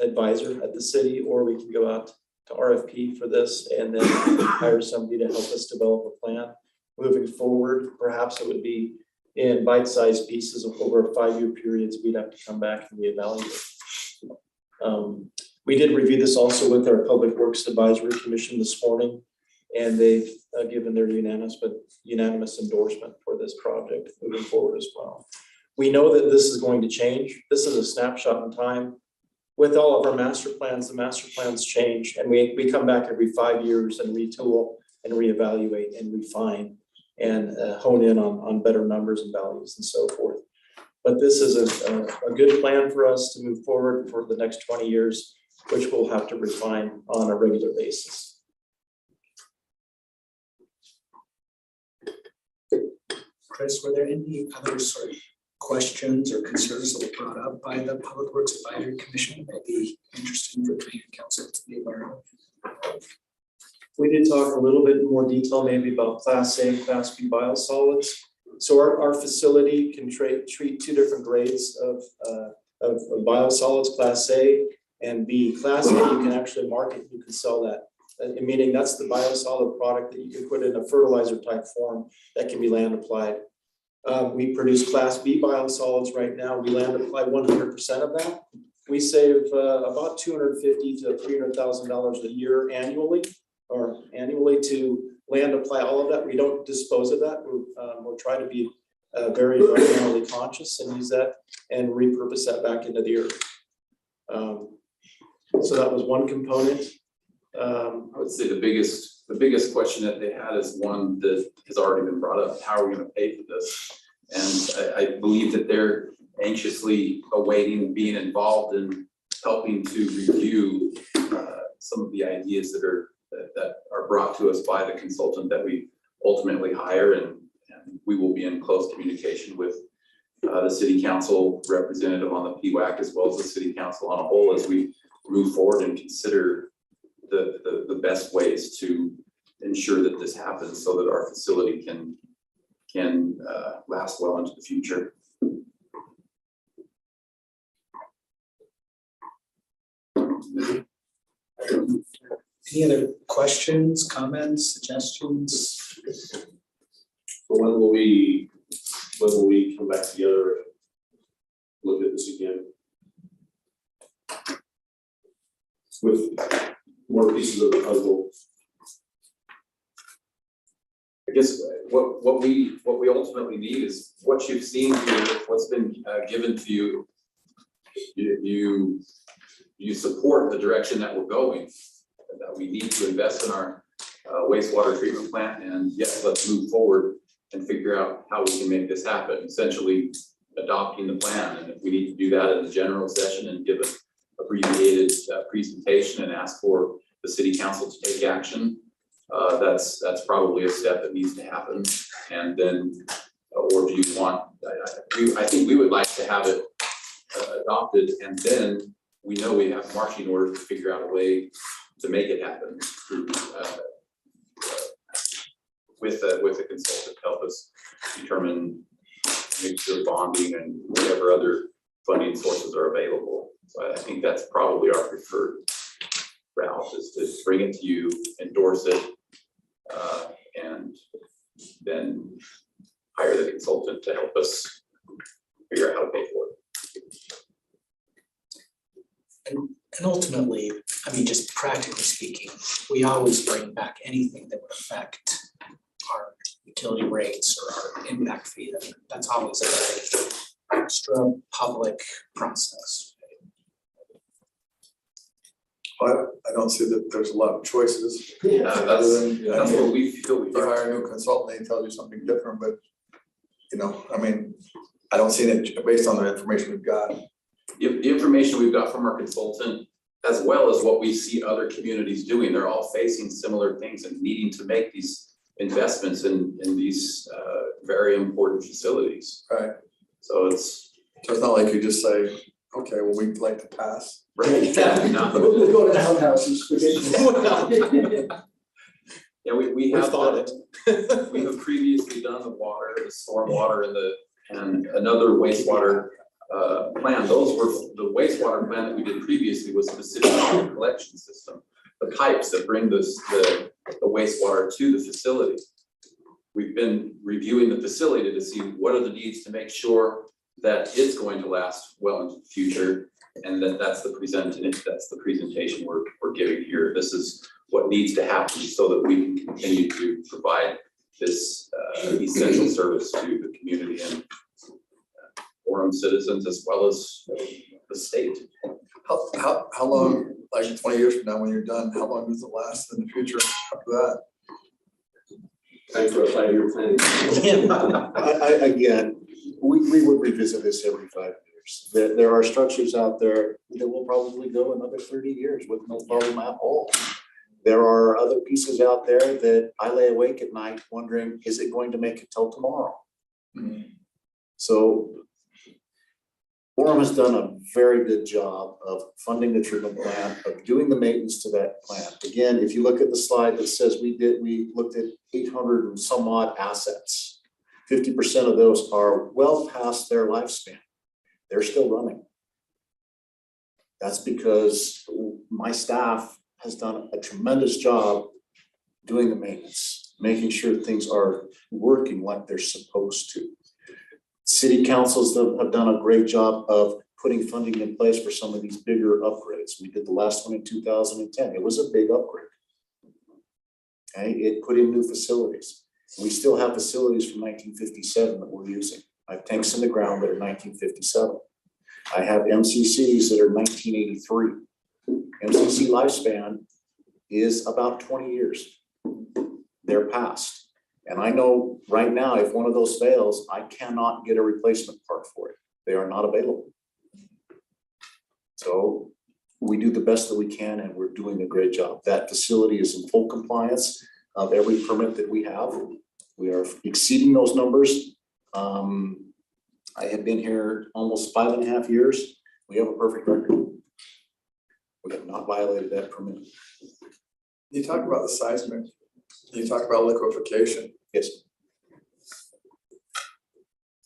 [SPEAKER 3] advisor at the city, or we can go out to RFP for this and then hire somebody to help us develop a plan moving forward. Perhaps it would be in bite-sized pieces of over 5-year periods. We'd have to come back and reevaluate. We did review this also with our Public Works Advisory Commission this morning, and they've given their unanimous endorsement for this project moving forward as well. We know that this is going to change. This is a snapshot in time. With all of our master plans, the master plans change, and we come back every 5 years and retool and reevaluate and refine and hone in on better numbers and values and so forth. But this is a good plan for us to move forward for the next 20 years, which we'll have to refine on a regular basis.
[SPEAKER 7] Chris, were there any other sort of questions or concerns that were brought up by the Public Works Advisory Commission that would be interesting for the council to be aware of?
[SPEAKER 3] We did talk a little bit more detail maybe about Class A and Class B biosolids. So our facility can treat 2 different grades of biosolids. Class A And B, Class B, you can actually market, you can sell that. Meaning that's the biosolid product that you can put in a fertilizer type form that can be land applied. We produce Class B biosolids right now. We land apply 100% of that. We save about $250,000 to $300,000 a year annually to land apply all of that. We don't dispose of that. We'll try to be very environmentally conscious and use that and repurpose that back into the earth. So that was one component.
[SPEAKER 2] I would say the biggest question that they had is one that has already been brought up: how are we going to pay for this? And I believe that they're anxiously awaiting being involved in helping to review some of the ideas that are brought to us by the consultant that we ultimately hire, and we will be in close communication with the city council representative on the PWAC as well as the city council on a whole as we move forward and consider the best ways to ensure that this happens so that our facility can last well into the future.
[SPEAKER 7] Any other questions, comments, suggestions?
[SPEAKER 9] When will we come back together and look at this again? With more pieces of the puzzle.
[SPEAKER 2] I guess what we ultimately need is what you've seen here, what's been given to you. You support the direction that we're going, that we need to invest in our wastewater treatment plant, and yes, let's move forward and figure out how we can make this happen, essentially adopting the plan. And if we need to do that in the general session and give an abbreviated presentation and ask for the city council to take action, that's probably a step that needs to happen. And then, or do you want, I think we would like to have it adopted, and then we know we have marching orders to figure out a way to make it happen through, with a consultant to help us determine mixture bonding and whatever other funding sources are available. So I think that's probably our preferred route, is to bring it to you, endorse it, and then hire the consultant to help us figure out how to pay for it.
[SPEAKER 7] And ultimately, I mean, just practically speaking, we always bring back anything that would affect our utility rates or our impact fee. That's always a very extra public process.
[SPEAKER 1] I don't see that there's a lot of choices.
[SPEAKER 2] Yeah,
[SPEAKER 1] Other than,
[SPEAKER 2] that's what we feel we
[SPEAKER 1] you hire a new consultant, they tell you something different, but, you know, I mean, I don't see it based on the information we've got.
[SPEAKER 2] The information we've got from our consultant, as well as what we see other communities doing, they're all facing similar things and needing to make these investments in these very important facilities.
[SPEAKER 1] Right.
[SPEAKER 2] So it's
[SPEAKER 1] not like you just say, okay, well, we'd like to pass.
[SPEAKER 2] right. Yeah,
[SPEAKER 6] We'll go to the outhouses.
[SPEAKER 2] yeah, we have
[SPEAKER 3] thought
[SPEAKER 2] it. We have previously done the water, the stormwater, and another wastewater plan. Those were the wastewater plan that we did previously was the city water collection system, the pipes that bring the wastewater to the facility. We've been reviewing the facility to see what are the needs to make sure that it's going to last well into the future, and that's the presentation we're giving here. This is what needs to happen so that we can continue to provide this essential service to the community and Orem citizens as well as the state.
[SPEAKER 1] How long, like 20 years from now when you're done, how long does it last in the future after that?
[SPEAKER 9] Time for a 5-year plan.
[SPEAKER 5] Again, we would revisit this every 5 years. There are structures out there that will probably go another 30 years with no problem at all. There are other pieces out there that I lay awake at night wondering, is it going to make it till tomorrow?
[SPEAKER 1] Mm-hmm.
[SPEAKER 5] So Orem has done a very good job of funding the treatment plant, of doing the maintenance to that plant. Again, if you look at the slide that says we looked at 800 and some odd assets. 50% of those are well past their lifespan. They're still running. That's because my staff has done a tremendous job doing the maintenance, making sure things are working like they're supposed to. City councils have done a great job of putting funding in place for some of these bigger upgrades. We did the last one in 2010. It was a big upgrade. Okay, it put in new facilities. We still have facilities from 1957 that we're using. I have tanks in the ground that are 1957. I have MCCs that are 1983. MCC lifespan is about 20 years. They're past. And I know right now, if one of those fails, I cannot get a replacement part for it. They are not available. So we do the best that we can, and we're doing a great job. That facility is in full compliance of every permit that we have. We are exceeding those numbers. I have been here almost 5.5 years. We have a perfect record. We have not violated that permit.
[SPEAKER 1] You talk about the seismic, you talk about liquefaction.
[SPEAKER 5] Yes.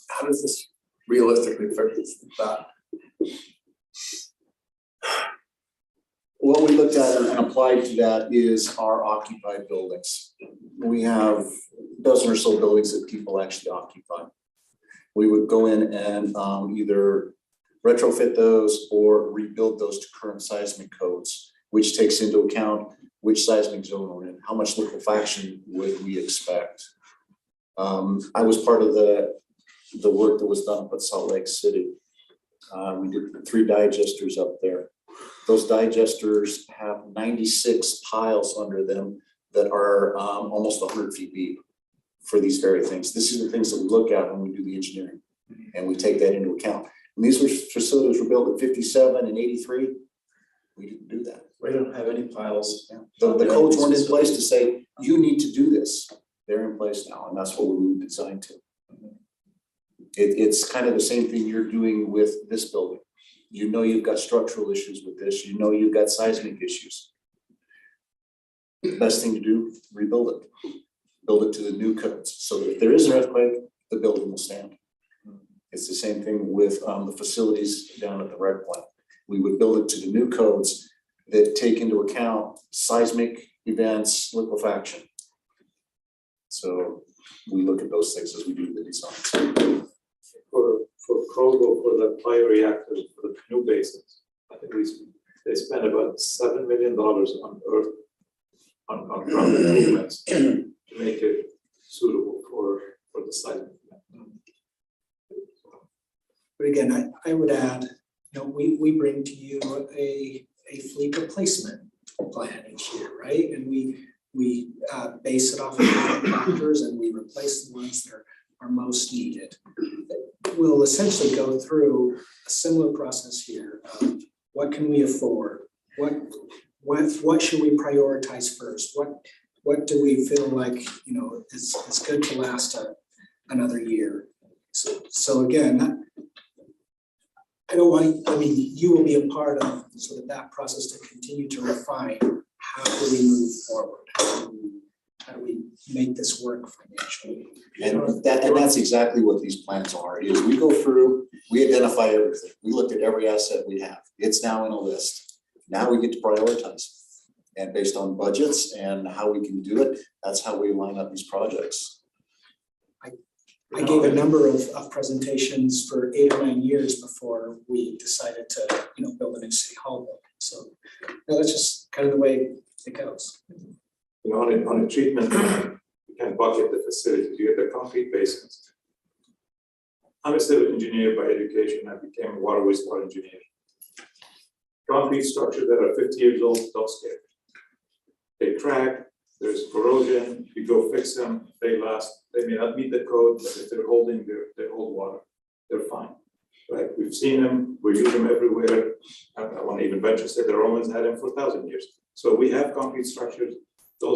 [SPEAKER 1] How does this realistically fix that?
[SPEAKER 5] What we looked at and applied to that is our occupied buildings. We have a dozen or so buildings that people actually occupy. We would go in and either retrofit those or rebuild those to current seismic codes, which takes into account which seismic zone we're in, how much liquefaction would we expect. I was part of the work that was done up at Salt Lake City. We did 3 digesters up there. Those digesters have 96 piles under them that are almost 100 feet deep for these very things. This is the things that we look at when we do the engineering, and we take that into account. And these facilities were built in 57 and 83. We didn't do that.
[SPEAKER 3] We don't have any piles.
[SPEAKER 5] The codes weren't in place to say, you need to do this. They're in place now, and that's what we were designed to. It's kind of the same thing you're doing with this building. You know you've got structural issues with this. You know you've got seismic issues. The best thing to do, rebuild it. Build it to the new codes, so that if there is an earthquake, the building will stand. It's the same thing with the facilities down at the rec plant. We would build it to the new codes that take into account seismic events, liquefaction. So we look at those things as we do the design.
[SPEAKER 4] For Krogo, for the bioreactor, for the new basins, I think they spent about $7 million on ground improvements to make it suitable for the site.
[SPEAKER 7] But again, I would add, we bring to you a fleet replacement plan each year, right? And we base it off of factors, and we replace the ones that are most needed. We'll essentially go through a similar process here of what can we afford? What should we prioritize first? What do we feel like, is good to last another year? So again, you will be a part of sort of that process to continue to refine how do we move forward? How do we make this work financially?
[SPEAKER 5] And that's exactly what these plans are, is we go through, we identify everything. We looked at every asset we have. It's now in a list. Now we get to prioritize. And based on budgets and how we can do it, that's how we line up these projects.
[SPEAKER 7] I gave a number of presentations for 8 or 9 years before we decided to, build a new city hall building. So that's just kind of the way it goes.
[SPEAKER 4] On a treatment, you can bucket the facilities. You get the concrete basins. I'm a civil engineer by education. I became a water wastewater engineer. Concrete structures that are 50 years old, don't scare. They crack, there's corrosion, you go fix them, they last. They may not meet the code, but if they're holding their old water, they're fine. Right? We've seen them, we use them everywhere. I want to even venture to say the Romans had them for 1,000 years. So we have concrete structures. I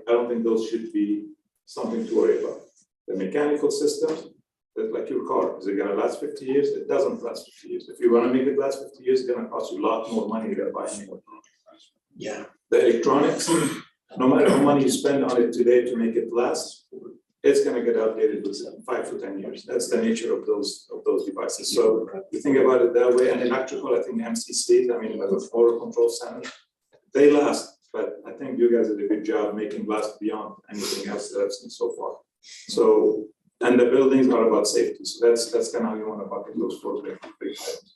[SPEAKER 4] don't think those should be something to worry about. The mechanical systems, like your car, is it gonna last 50 years? It doesn't last 50 years. If you wanna make it last 50 years, it's gonna cost you a lot more money to buy a new one.
[SPEAKER 7] Yeah.
[SPEAKER 4] The electronics, no matter how much you spend on it today to make it last, it's gonna get outdated within 5 to 10 years. That's the nature of those devices. So you think about it that way, and electrical, I think MCC, I mean, the motor control center, they last, but I think you guys did a good job making last beyond anything else that I've seen so far. So, and the buildings are about safety, so that's kind of how you want to bucket those 4 big items.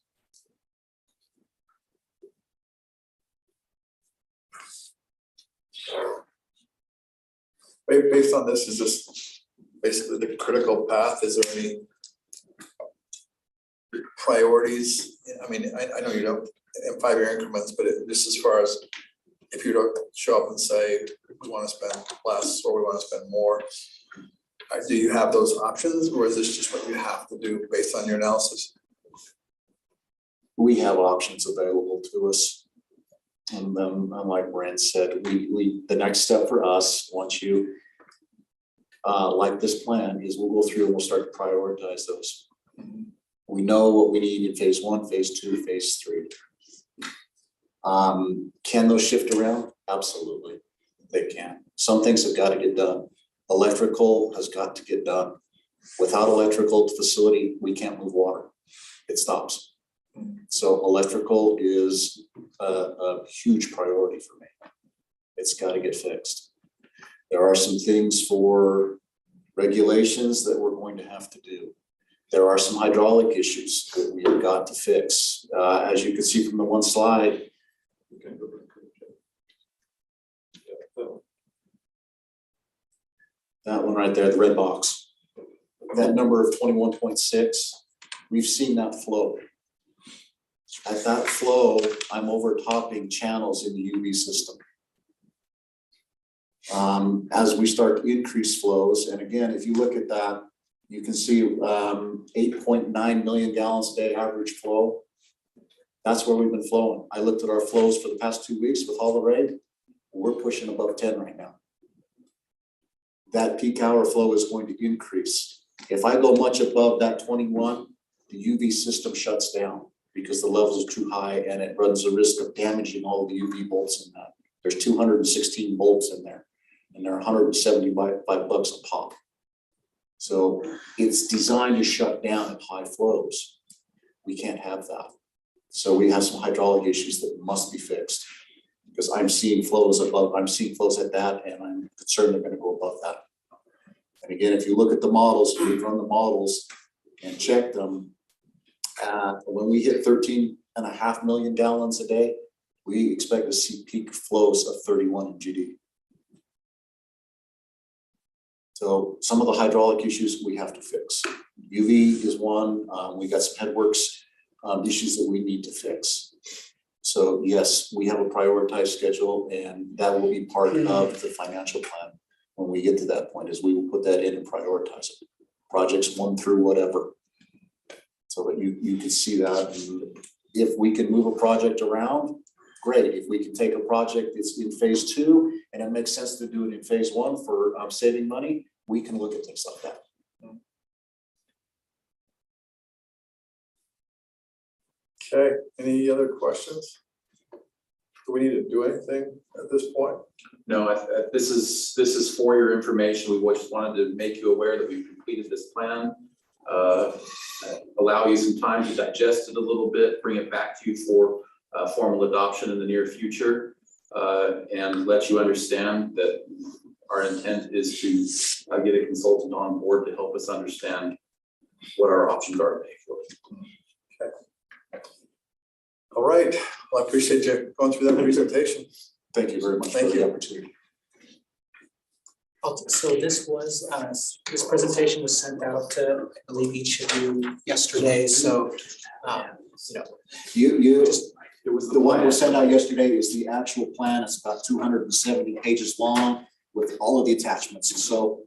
[SPEAKER 1] Based on this, is this basically the critical path? Is there any priorities? I mean, I know you don't in 5-year increments, but just as far as if you don't show up and say, we want to spend less or we want to spend more, do you have those options, or is this just what you have to do based on your analysis?
[SPEAKER 5] We have options available to us. And then, like Brent said, the next step for us, once you like this plan, is we'll go through and we'll start to prioritize those. We know what we need in phase 1, phase 2, phase 3. Can those shift around? Absolutely, they can. Some things have got to get done. Electrical has got to get done. Without electrical facility, we can't move water. It stops. So electrical is a huge priority for me. It's got to get fixed. There are some things for regulations that we're going to have to do. There are some hydraulic issues that we have got to fix. As you can see from the one slide, that one right there, the red box, that number of 21.6, we've seen that flow. At that flow, I'm overtopping channels in the UV system. As we start to increase flows, and again, if you look at that, you can see 8.9 million gallons a day average flow. That's where we've been flowing. I looked at our flows for the past 2 weeks with all the rain. We're pushing above 10 right now. That peak hour flow is going to increase. If I go much above that 21, the UV system shuts down because the levels are too high and it runs the risk of damaging all the UV bolts in that. There's 216 bolts in there and they're $175 a pop. So it's designed to shut down at high flows. We can't have that. So we have some hydraulic issues that must be fixed because I'm seeing flows above, I'm seeing flows at that, and I'm concerned they're going to go above that. And again, if you look at the models, we run the models and check them. When we hit 13.5 million gallons a day, we expect to see peak flows of 31 MGD. So some of the hydraulic issues we have to fix. UV is one. We got some headworks issues that we need to fix. So yes, we have a prioritized schedule, and that will be part of the financial plan when we get to that point, is we will put that in and prioritize it. Projects 1 through whatever. So that you can see that. And if we can move a project around, great. If we can take a project that's in phase 2 and it makes sense to do it in phase 1 for saving money, we can look at things like that.
[SPEAKER 1] Okay, any other questions? Do we need to do anything at this point?
[SPEAKER 2] No, this is for your information. We just wanted to make you aware that we've completed this plan. Allow you some time to digest it a little bit, bring it back to you for formal adoption in the near future, and let you understand that our intent is to get a consultant on board to help us understand what our options are to pay for it.
[SPEAKER 1] Okay. All right, well, I appreciate you going through that presentation.
[SPEAKER 5] Thank you very much for the opportunity.
[SPEAKER 7] So this was, this presentation was sent out to, I believe, each of you yesterday, so,
[SPEAKER 5] You just, it was the one we sent out yesterday is the actual plan. It's about 270 pages long with all of the attachments. So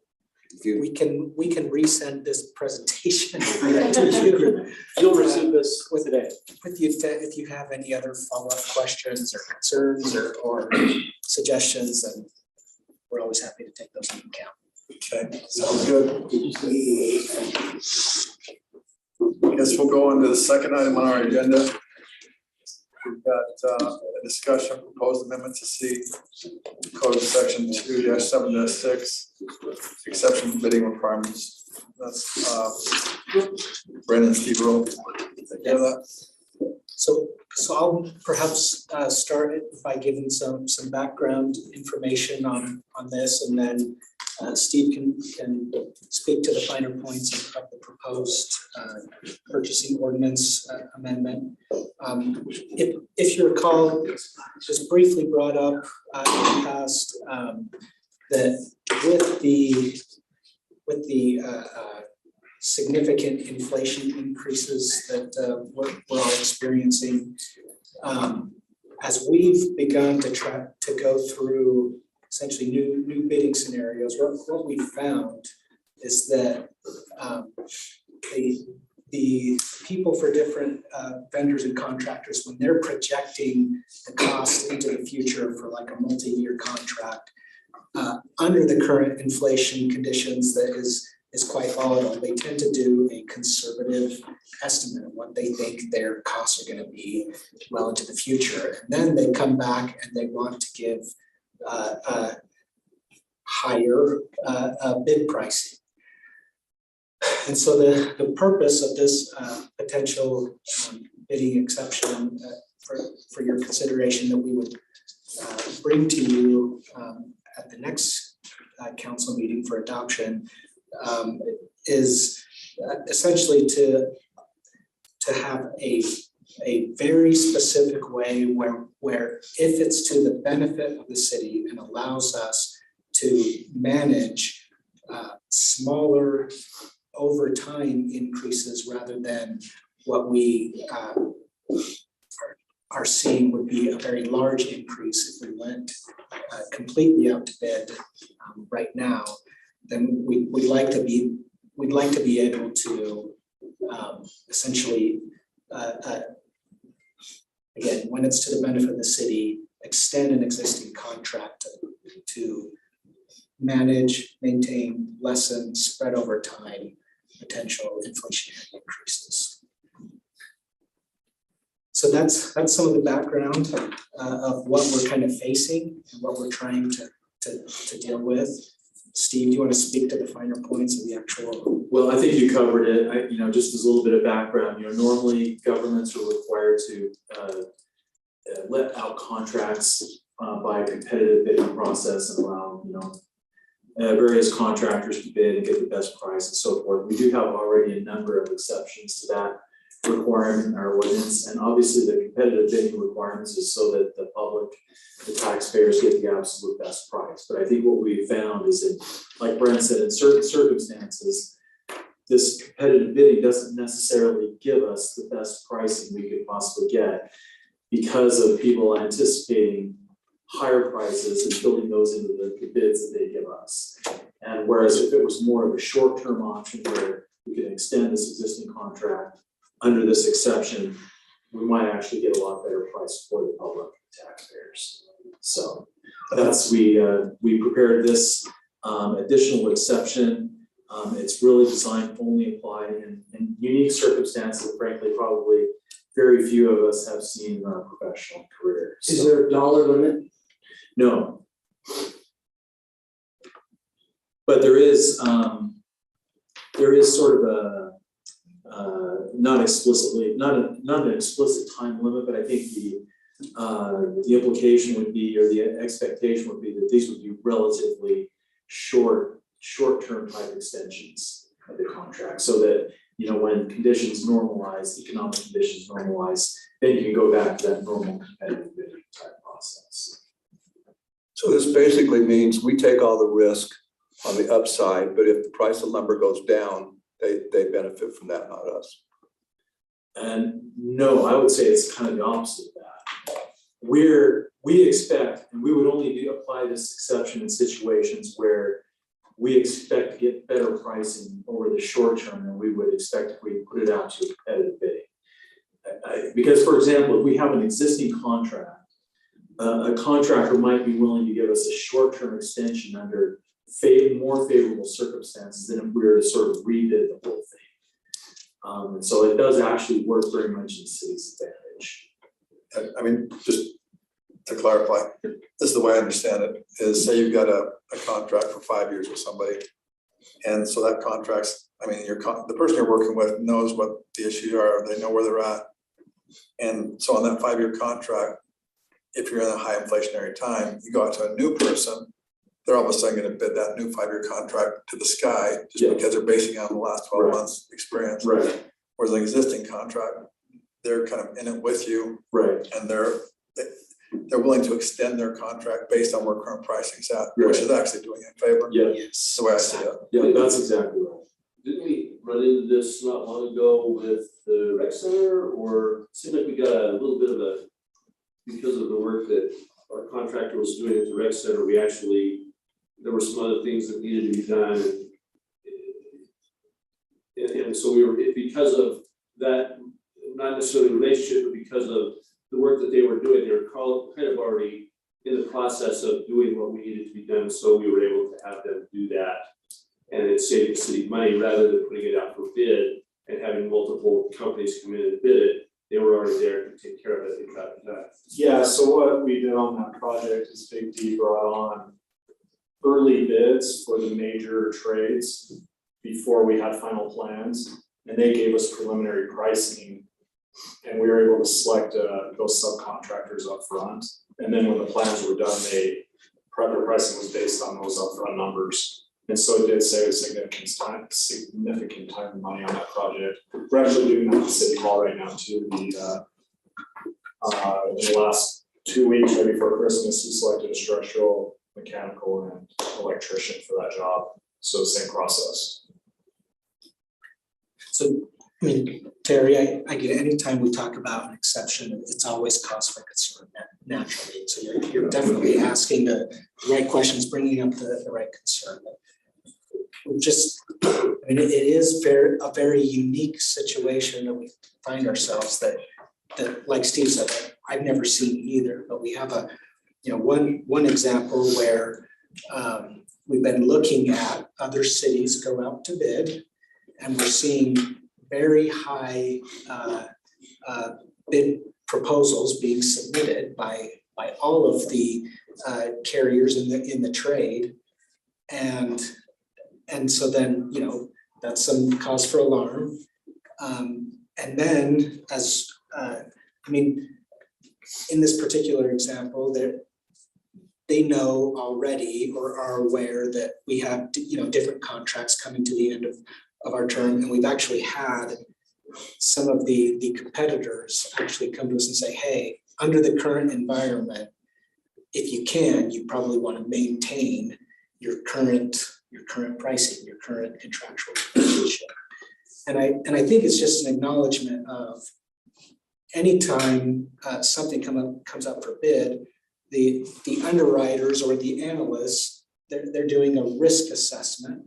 [SPEAKER 5] if you,
[SPEAKER 7] we can resend this presentation to you.
[SPEAKER 3] You'll receive this today.
[SPEAKER 7] With you, if you have any other follow-up questions or concerns or suggestions, then we're always happy to take those into account.
[SPEAKER 1] Okay, sounds good. I guess we'll go on to the second item on our agenda. we've got a discussion, proposed amendment to see code section 2-7-6, exception from bidding requirements. That's Brandon Steve Rowe. Take care of that.
[SPEAKER 7] So I'll perhaps start it by giving some background information on this, and then Steve can speak to the finer points of the proposed purchasing ordinance amendment. If you recall, just briefly brought up in the past that with the significant inflation increases that we're all experiencing. As we've begun to try to go through essentially new bidding scenarios, what we found is that the people for different vendors and contractors, when they're projecting the cost into the future for like a multi-year contract, under the current inflation conditions that is quite volatile, they tend to do a conservative estimate of what they think their costs are going to be well into the future. And then they come back and they want to give higher bid pricing. And so the purpose of this potential bidding exception for your consideration that we would bring to you at the next council meeting for adoption is essentially to have a very specific way where if it's to the benefit of the city and allows us to manage smaller over time increases rather than what we are seeing would be a very large increase if we went completely out to bid right now, then we'd like to be able to essentially again, when it's to the benefit of the city, extend an existing contract to manage, maintain, lessen, spread over time potential inflationary increases. So that's some of the background of what we're kind of facing and what we're trying to deal with. Steve, do you want to speak to the finer points of the actual?
[SPEAKER 3] Well, I think you covered it. Just as a little bit of background, normally governments are required to let out contracts by a competitive bidding process and allow, various contractors to bid and get the best price and so forth. We do have already a number of exceptions to that requirement in our ordinance, and obviously the competitive bidding requirements is so that the public, the taxpayers get the absolute best price. But I think what we found is that, like Brent said, in certain circumstances, this competitive bidding doesn't necessarily give us the best pricing we could possibly get because of people anticipating higher prices and building those into the bids that they give us. And whereas if it was more of a short-term option where we can extend this existing contract under this exception, we might actually get a lot better price for the public and taxpayers. So that's, we prepared this additional exception. It's really designed to only apply in unique circumstances that frankly probably very few of us have seen in our professional career. So,
[SPEAKER 6] Is there a dollar limit?
[SPEAKER 3] no. But there is sort of a not an explicit time limit, but I think the implication would be, or the expectation would be, that these would be relatively short-term type extensions of the contract, so that when conditions normalize, economic conditions normalize, then you can go back to that normal competitive bidding type process.
[SPEAKER 10] So this basically means we take all the risk on the upside, but if the price of lumber goes down, they benefit from that, not us.
[SPEAKER 3] And no, I would say it's kind of the opposite of that. We expect, and we would only apply this exception in situations where we expect to get better pricing over the short term than we would expect if we put it out to competitive bidding. Because, for example, if we have an existing contract, a contractor might be willing to give us a short-term extension under more favorable circumstances than if we were to sort of rebid the whole thing. And so it does actually work very much in the city's advantage.
[SPEAKER 1] I mean, just to clarify, this is the way I understand it, is say you've got a contract for 5 years with somebody. And so that contract's, I mean, the person you're working with knows what the issues are, they know where they're at. And so on that 5-year contract, if you're in a high inflationary time, you go out to a new person, they're all of a sudden gonna bid that new 5-year contract to the sky, just
[SPEAKER 9] Yeah.
[SPEAKER 1] because they're basing it on the last 12
[SPEAKER 9] Right.
[SPEAKER 1] months experience.
[SPEAKER 9] Right,
[SPEAKER 1] Whereas an existing contract, they're kind of in it with you,
[SPEAKER 9] right.
[SPEAKER 1] and they're willing to extend their contract based on where current pricing's at, which is actually doing it in favor.
[SPEAKER 9] Yeah,
[SPEAKER 7] Yes.
[SPEAKER 1] That's the way I see it.
[SPEAKER 9] yeah, that's exactly right. Didn't we run into this not long ago with the rec center, or it seemed like we got a little bit of a, because of the work that our contractor was doing at the rec center, there were some other things that needed to be done. And so we were, because of that, not necessarily relationship, but because of the work that they were doing, they were kind of already in the process of doing what we needed to be done, so we were able to have them do that. And it saved the city money rather than putting it out for bid and having multiple companies come in and bid it. They were already there to take care of it, they got it done.
[SPEAKER 3] Yeah, so what we did on that project is Big D brought on early bids for the major trades before we had final plans, and they gave us preliminary pricing. And we were able to select those subcontractors up front. And then when the plans were done, their pricing was based on those upfront numbers. And so it did save significant time and money on that project. We're actually doing that at City Hall right now too. In the last 2 weeks, right before Christmas, we selected a structural, mechanical, and electrician for that job. So same process.
[SPEAKER 7] So, I mean, Terry, I get anytime we talk about an exception, it's always cause for concern naturally. So you're definitely asking the right questions, bringing up the right concern. Just, I mean, it is a very unique situation that we find ourselves that like Steve said, I've never seen either, but we have one example where we've been looking at other cities go out to bid, and we're seeing very high bid proposals being submitted by all of the carriers in the trade, and so then that's some cause for alarm, and then as I mean, in this particular example, they know already or are aware that we have different contracts coming to the end of our term, and we've actually had some of the competitors actually come to us and say, hey, under the current environment, if you can, you probably want to maintain your current pricing, your current contractual relationship. And I think it's just an acknowledgement of anytime something comes up for bid, the underwriters or the analysts, they're doing a risk assessment,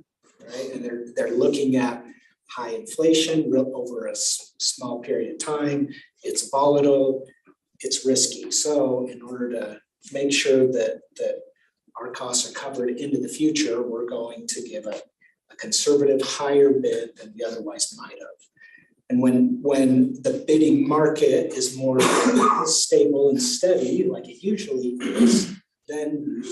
[SPEAKER 7] right? And they're looking at high inflation over a small period of time. It's volatile, it's risky. So in order to make sure that our costs are covered into the future, we're going to give a conservative higher bid than we otherwise might have. And when the bidding market is more stable and steady, like it usually is, then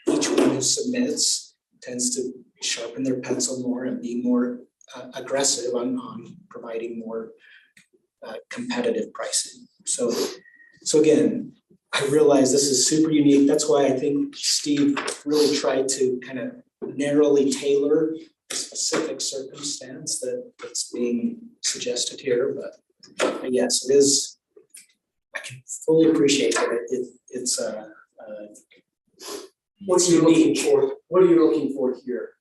[SPEAKER 7] each one who submits tends to sharpen their pencil more and be more aggressive on providing more competitive pricing. So again, I realize this is super unique. That's why I think Steve really tried to kind of narrowly tailor a specific circumstance that's being suggested here. But yes, it is. I can fully appreciate that it's
[SPEAKER 6] What are you looking for? What are you looking for here?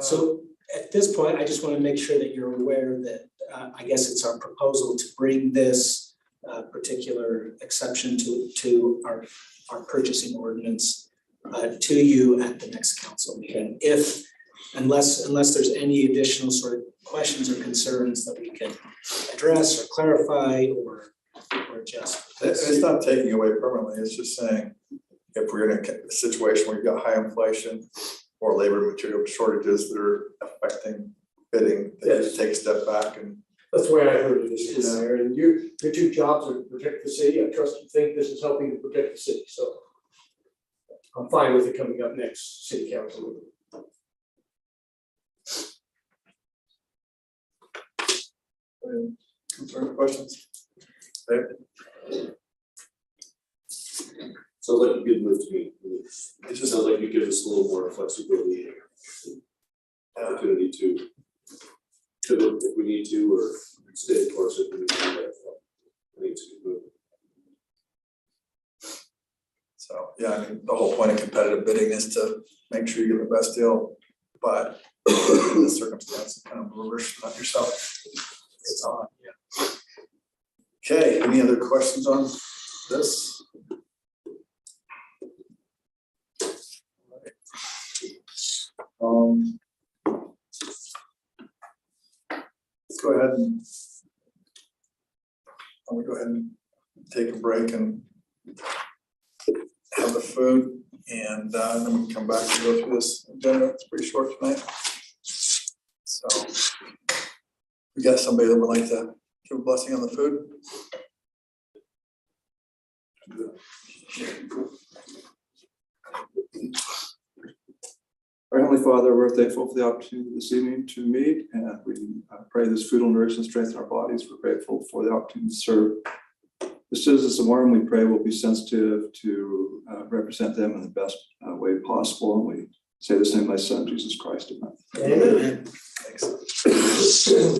[SPEAKER 7] So at this point, I just want to make sure that you're aware that I guess it's our proposal to bring this particular exception to our purchasing ordinance to you at the next council meeting. Unless there's any additional sort of questions or concerns that we can address or clarify or adjust.
[SPEAKER 1] It's not taking away permanently, it's just saying, if we're in a situation where you've got high inflation or labor material shortages that are affecting bidding, they just take a step back and
[SPEAKER 6] That's the way I heard it, Mr. Dyer, and your two jobs are to protect the city, I trust you think this is helping to protect the city, so. I'm fine with it coming up next city council.
[SPEAKER 1] Concern, questions?
[SPEAKER 9] Sounds like a good move to me.
[SPEAKER 1] It just,
[SPEAKER 9] Sounds like you give us a little more flexibility and opportunity to pivot if we need to, or stay the course if we need to. I think it's a good move.
[SPEAKER 1] so, yeah, I mean, the whole point of competitive bidding is to make sure you get the best deal, but in this circumstance, kind of reverse it on yourself. It's on, yeah. Okay, any other questions on this? Let's go ahead and I'm gonna go ahead and take a break and have the food, and then we can come back and go through this agenda. It's pretty short tonight. So we got somebody that would like to give a blessing on the food.
[SPEAKER 10] Our Heavenly Father, we're thankful for the opportunity this evening to meet, and we pray this food will nourish and strengthen our bodies. We're grateful for the opportunity to serve the citizens of Orem. We pray we'll be sensitive to represent them in the best way possible. And we say this in my Son, Jesus Christ. Amen.
[SPEAKER 6] Amen.
[SPEAKER 1] Thanks.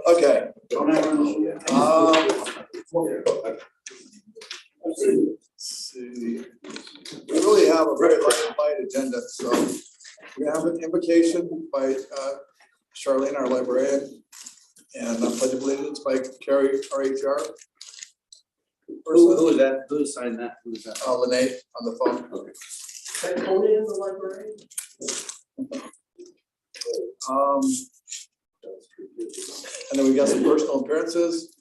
[SPEAKER 1] Okay. Let's see. We really have a very light agenda, so we have an invocation by Charlene, our librarian, and a pledge of allegiance by Carrie, RHR.
[SPEAKER 5] Who is that? Who signed that? Who is that?
[SPEAKER 1] Lene on the phone.
[SPEAKER 5] Okay.
[SPEAKER 6] That Conan in the library?
[SPEAKER 1] And then we got some personal appearances,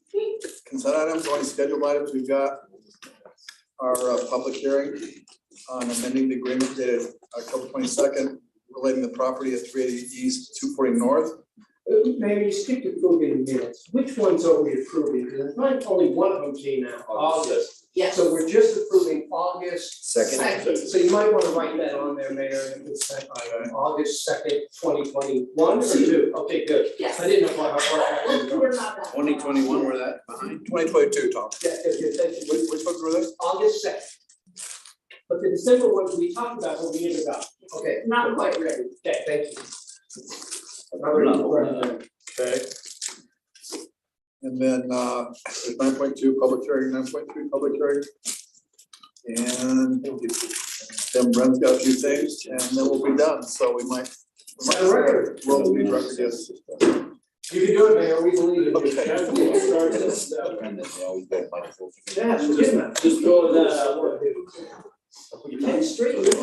[SPEAKER 1] consent items, only scheduled items. We've got our public hearing on amending the agreement dated October 22nd, relating the property at 380 East, 240 North.
[SPEAKER 6] Maybe you skipped approving minutes. Which ones are we approving? Because I find only one of them came out, August.
[SPEAKER 8] Yes.
[SPEAKER 6] So we're just approving August.
[SPEAKER 8] Second.
[SPEAKER 6] So you might want to write that on there, Mayor, and it's sent by August 2nd, 2021 or 2? Okay, good.
[SPEAKER 8] Yes.
[SPEAKER 6] I didn't know how far.
[SPEAKER 8] We're not that.
[SPEAKER 5] 2021, we're that behind?
[SPEAKER 1] 2022, Tom.
[SPEAKER 6] Yeah, good, thank you.
[SPEAKER 1] Which ones were they?
[SPEAKER 6] August 2nd. But the December ones we talked about, but we never got. Okay.
[SPEAKER 8] Not quite ready.
[SPEAKER 6] Okay, thank you.
[SPEAKER 1] Okay. And then there's 9.2 public hearing, 9.3 public hearing. And then Brent's got a few things and then we'll be done. So we might.
[SPEAKER 6] Set a record.
[SPEAKER 1] We'll be record, yes.
[SPEAKER 6] You can do it, Mayor, we believe in you.
[SPEAKER 1] Okay.
[SPEAKER 6] Yeah, forget that.
[SPEAKER 9] Just throw that out.
[SPEAKER 6] You can't straighten it.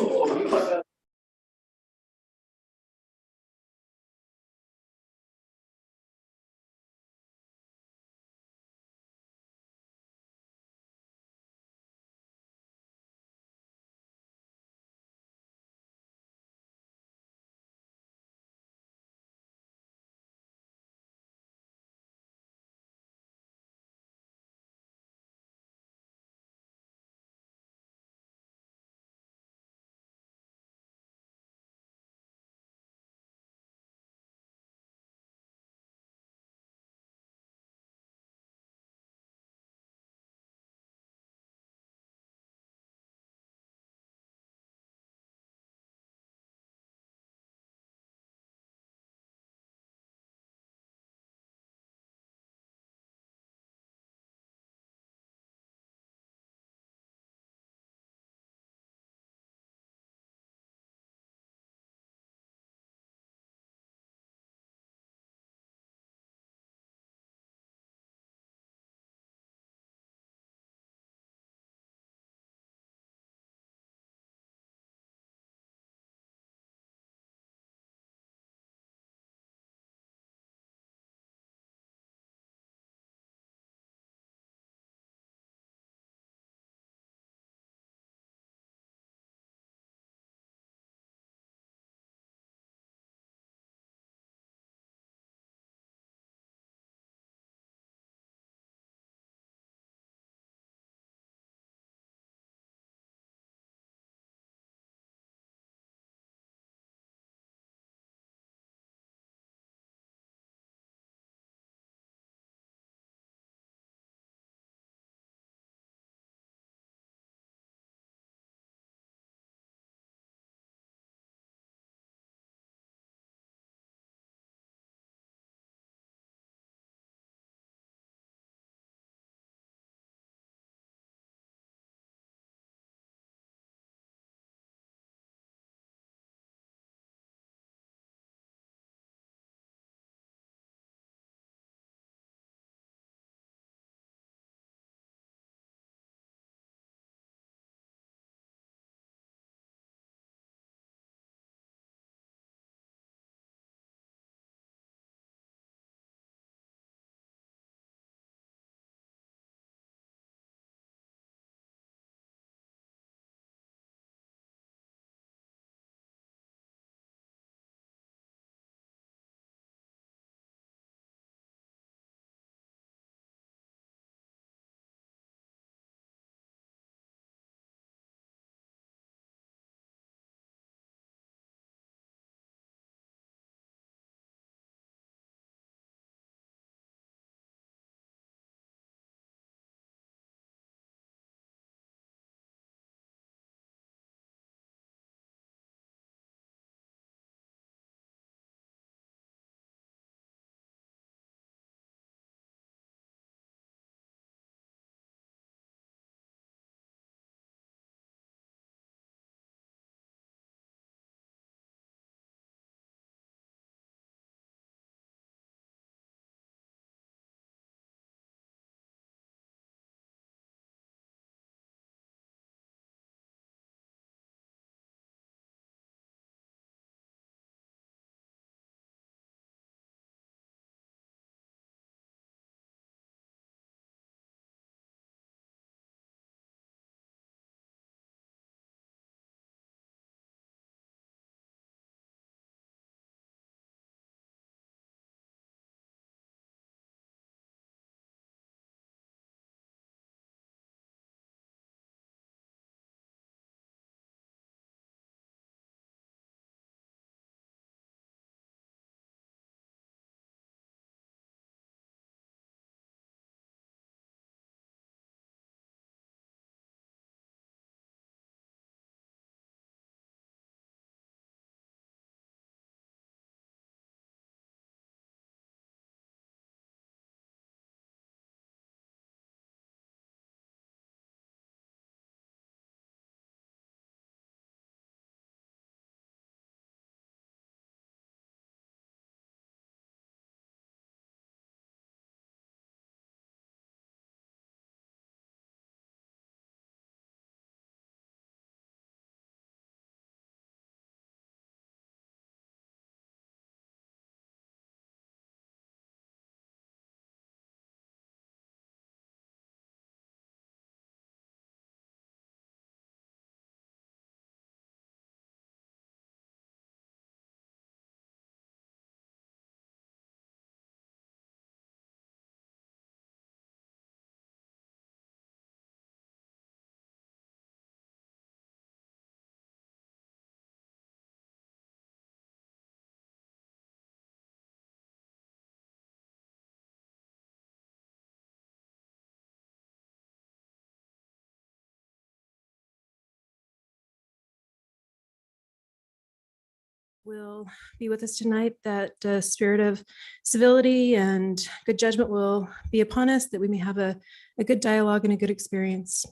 [SPEAKER 11] will be with us tonight, that the spirit of civility and good judgment will be upon us, that we may have a good dialogue and a good experience.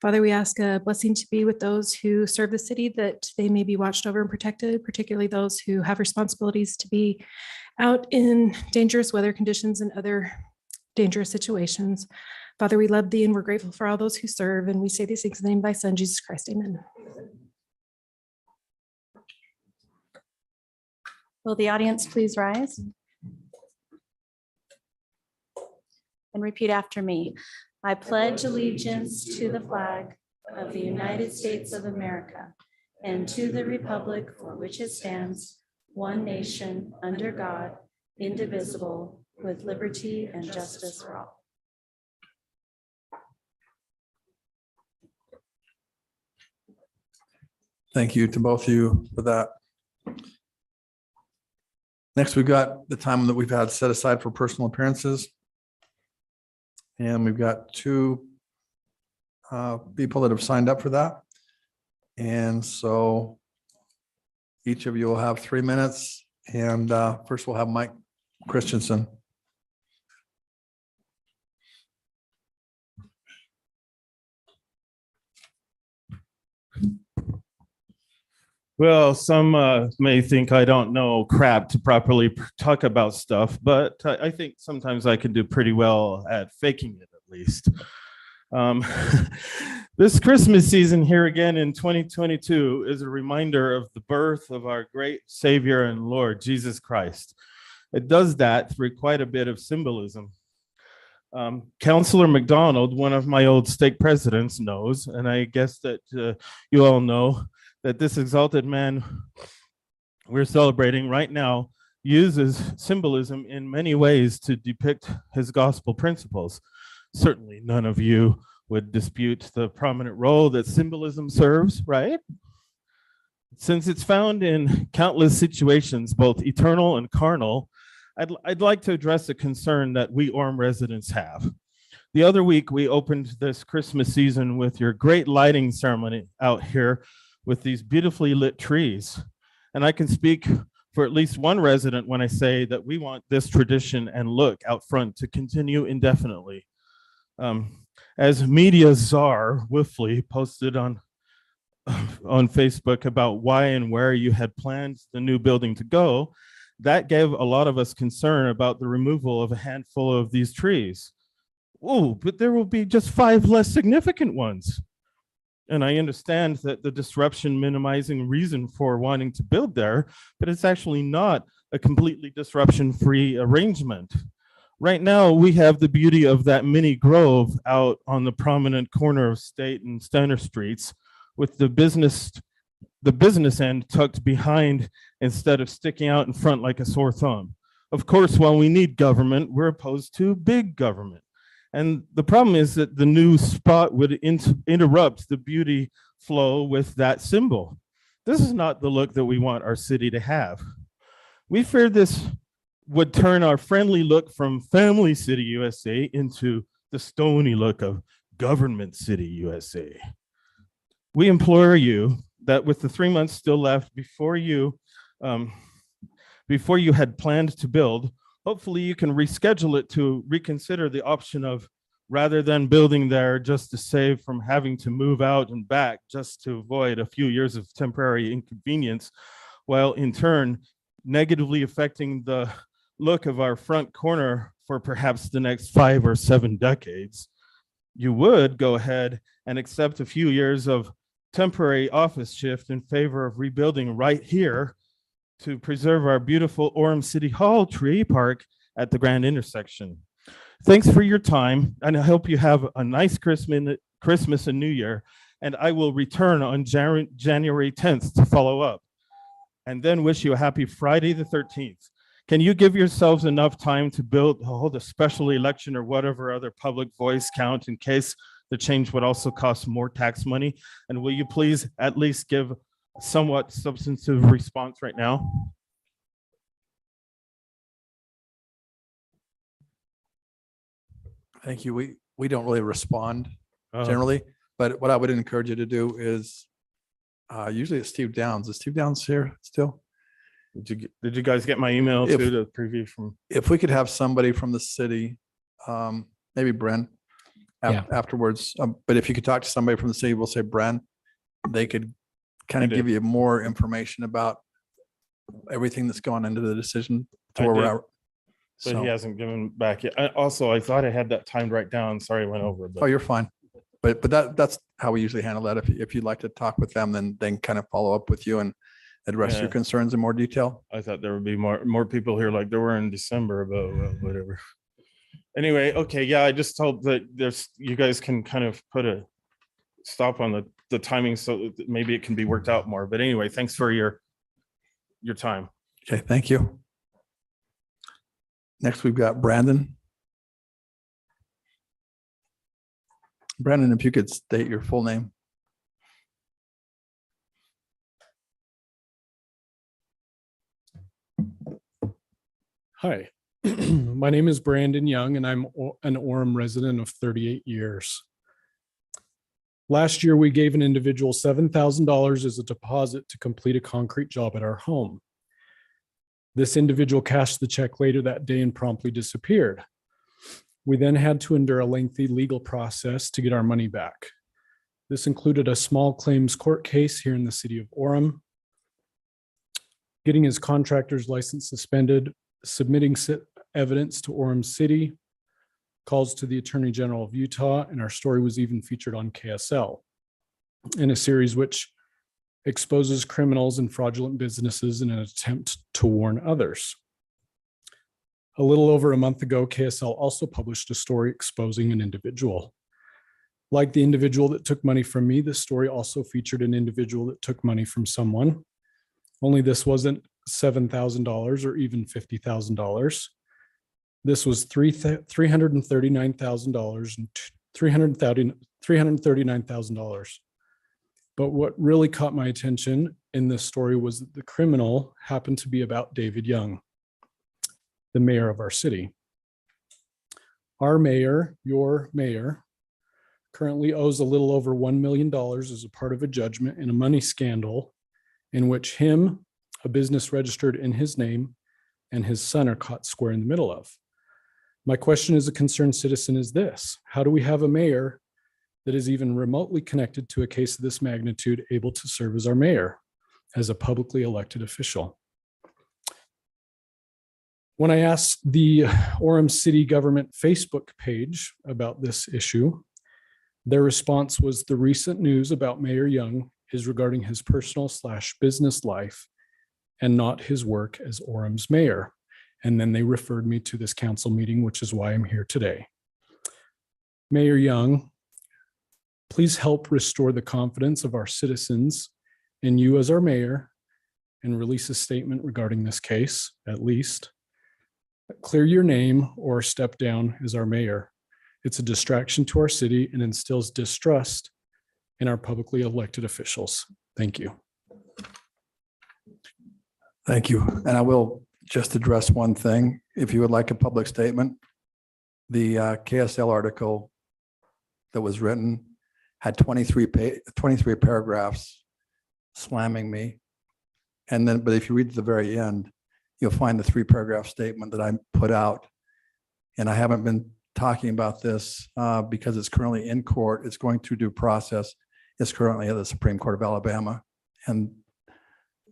[SPEAKER 11] Father, we ask a blessing to be with those who serve the city, that they may be watched over and protected, particularly those who have responsibilities to be out in dangerous weather conditions and other dangerous situations. Father, we love thee and we're grateful for all those who serve, and we say these things in the name of thy son, Jesus Christ. Amen.
[SPEAKER 12] Will the audience please rise and repeat after me? I pledge allegiance to the flag of the United States of America and to the republic for which it stands, one nation, under God, indivisible, with liberty and justice for all.
[SPEAKER 1] Thank you to both of you for that. Next, we've got the time that we've had set aside for personal appearances. And we've got two people that have signed up for that. And so each of you will have 3 minutes. And first we'll have Mike Christensen.
[SPEAKER 13] Well, some may think I don't know crap to properly talk about stuff, but I think sometimes I can do pretty well at faking it, at least. This Christmas season here again in 2022 is a reminder of the birth of our great Savior and Lord, Jesus Christ. It does that through quite a bit of symbolism. Councillor McDonald, one of my old stake presidents, knows, and I guess that you all know, that this exalted man we're celebrating right now uses symbolism in many ways to depict his gospel principles. Certainly none of you would dispute the prominent role that symbolism serves, right? Since it's found in countless situations, both eternal and carnal, I'd like to address a concern that we Orem residents have. The other week, we opened this Christmas season with your great lighting ceremony out here with these beautifully lit trees. And I can speak for at least one resident when I say that we want this tradition and look out front to continue indefinitely. As media czar Wiffley posted on Facebook about why and where you had planned the new building to go, that gave a lot of us concern about the removal of a handful of these trees. Oh, but there will be just 5 less significant ones. And I understand that the disruption minimizing reason for wanting to build there, but it's actually not a completely disruption-free arrangement. Right now, we have the beauty of that mini grove out on the prominent corner of State and Center Streets, with the business end tucked behind instead of sticking out in front like a sore thumb. Of course, while we need government, we're opposed to big government. And the problem is that the new spot would interrupt the beauty flow with that symbol. This is not the look that we want our city to have. We feared this would turn our friendly look from Family City USA into the stony look of Government City USA. We implore you that with the 3 months still left before you had planned to build, hopefully you can reschedule it to reconsider the option of, rather than building there just to save from having to move out and back just to avoid a few years of temporary inconvenience, while in turn negatively affecting the look of our front corner for perhaps the next 5 or 7 decades, you would go ahead and accept a few years of temporary office shift in favor of rebuilding right here to preserve our beautiful Orem City Hall tree park at the grand intersection. Thanks for your time, and I hope you have a nice Christmas and New Year, and I will return on January 10th to follow up, and then wish you a happy Friday the 13th. Can you give yourselves enough time to hold a special election or whatever other public voice count in case the change would also cost more tax money? And will you please at least give a somewhat substantive response right now?
[SPEAKER 1] Thank you. We don't really respond generally, but what I would encourage you to do is usually it's Steve Downs. Is Steve Downs here still?
[SPEAKER 13] Did you guys get my email
[SPEAKER 1] If-
[SPEAKER 13] too, the preview from?
[SPEAKER 1] If we could have somebody from the city, maybe Bren
[SPEAKER 7] Yeah.
[SPEAKER 1] afterwards, but if you could talk to somebody from the city, we'll say Bren, they could kind
[SPEAKER 13] I
[SPEAKER 1] of
[SPEAKER 13] did.
[SPEAKER 1] give you more information about everything that's gone into the decision to
[SPEAKER 13] I
[SPEAKER 1] where we're
[SPEAKER 13] did.
[SPEAKER 1] at.
[SPEAKER 13] But he
[SPEAKER 1] So,
[SPEAKER 13] hasn't given back yet. I thought I had that timed right down. Sorry, I went over,
[SPEAKER 1] oh,
[SPEAKER 13] but
[SPEAKER 1] you're fine. But that's how we usually handle that. If you'd like to talk with them, then they can kind of follow up with you and address your
[SPEAKER 13] Yeah.
[SPEAKER 1] concerns in more detail.
[SPEAKER 13] I thought there would be more people here like there were in December about whatever. Anyway, okay, yeah, I just hope that you guys can kind of put a stop on the timing so that maybe it can be worked out more. But anyway, thanks for your time.
[SPEAKER 1] Okay, thank you. Next, we've got Brandon. Brandon, if you could state your full name.
[SPEAKER 14] Hi, my name is Brandon Young and I'm an Orem resident of 38 years. Last year, we gave an individual $7,000 as a deposit to complete a concrete job at our home. This individual cashed the check later that day and promptly disappeared. We then had to endure a lengthy legal process to get our money back. This included a small claims court case here in the city of Orem, getting his contractor's license suspended, submitting evidence to Orem City, calls to the Attorney General of Utah, and our story was even featured on KSL in a series which exposes criminals and fraudulent businesses in an attempt to warn others. A little over a month ago, KSL also published a story exposing an individual. Like the individual that took money from me, this story also featured an individual that took money from someone. Only this wasn't $7,000 or even $50,000. This was $339,000 and $339,000. But what really caught my attention in this story was that the criminal happened to be about David Young, the mayor of our city. Our mayor, your mayor, currently owes a little over $1 million as a part of a judgment in a money scandal in which him, a business registered in his name, and his son are caught square in the middle of. My question as a concerned citizen is this: how do we have a mayor that is even remotely connected to a case of this magnitude able to serve as our mayor, as a publicly elected official? When I asked the Orem City Government Facebook page about this issue, their response was the recent news about Mayor Young is regarding his personal/business life and not his work as Orem's mayor. And then they referred me to this council meeting, which is why I'm here today. Mayor Young, please help restore the confidence of our citizens in you as our mayor and release a statement regarding this case, at least. Clear your name or step down as our mayor. It's a distraction to our city and instills distrust in our publicly elected officials. Thank you.
[SPEAKER 1] Thank you. And I will just address one thing. If you would like a public statement, the KSL article that was written had 23 paragraphs slamming me. And then, but if you read to the very end, you'll find the 3-paragraph statement that I put out. And I haven't been talking about this because it's currently in court. It's going through due process. It's currently at the Supreme Court of Alabama. And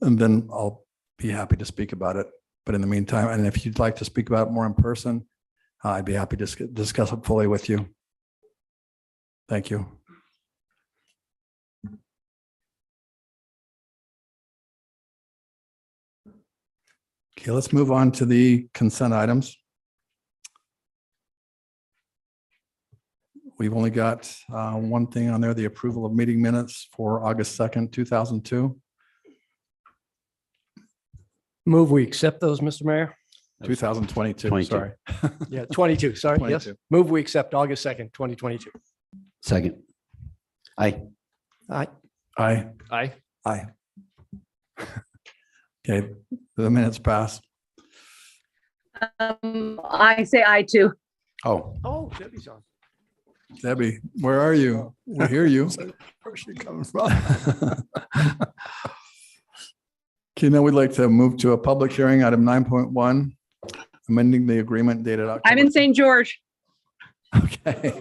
[SPEAKER 1] then I'll be happy to speak about it. But in the meantime, and if you'd like to speak about it more in person, I'd be happy to discuss it fully with you. Thank you. Okay, let's move on to the consent items. We've only got one thing on there, the approval of meeting minutes for August 2nd, 2002.
[SPEAKER 6] Move we accept those, Mr. Mayor?
[SPEAKER 1] 2022,
[SPEAKER 15] 22.
[SPEAKER 1] sorry.
[SPEAKER 6] Yeah, 22, sorry, yes.
[SPEAKER 1] 22.
[SPEAKER 6] Move we accept August 2nd, 2022.
[SPEAKER 15] Second. Aye.
[SPEAKER 6] Aye.
[SPEAKER 1] Aye.
[SPEAKER 6] Aye.
[SPEAKER 1] Aye. Okay, the minutes pass.
[SPEAKER 8] I say aye too.
[SPEAKER 15] Oh,
[SPEAKER 6] Oh, Debbie's on.
[SPEAKER 1] Debbie, where are you? We hear you.
[SPEAKER 6] Where's she coming from?
[SPEAKER 1] Okay, now we'd like to move to a public hearing, item 9.1, amending the agreement dated October.
[SPEAKER 8] I'm in St. George.
[SPEAKER 1] Okay.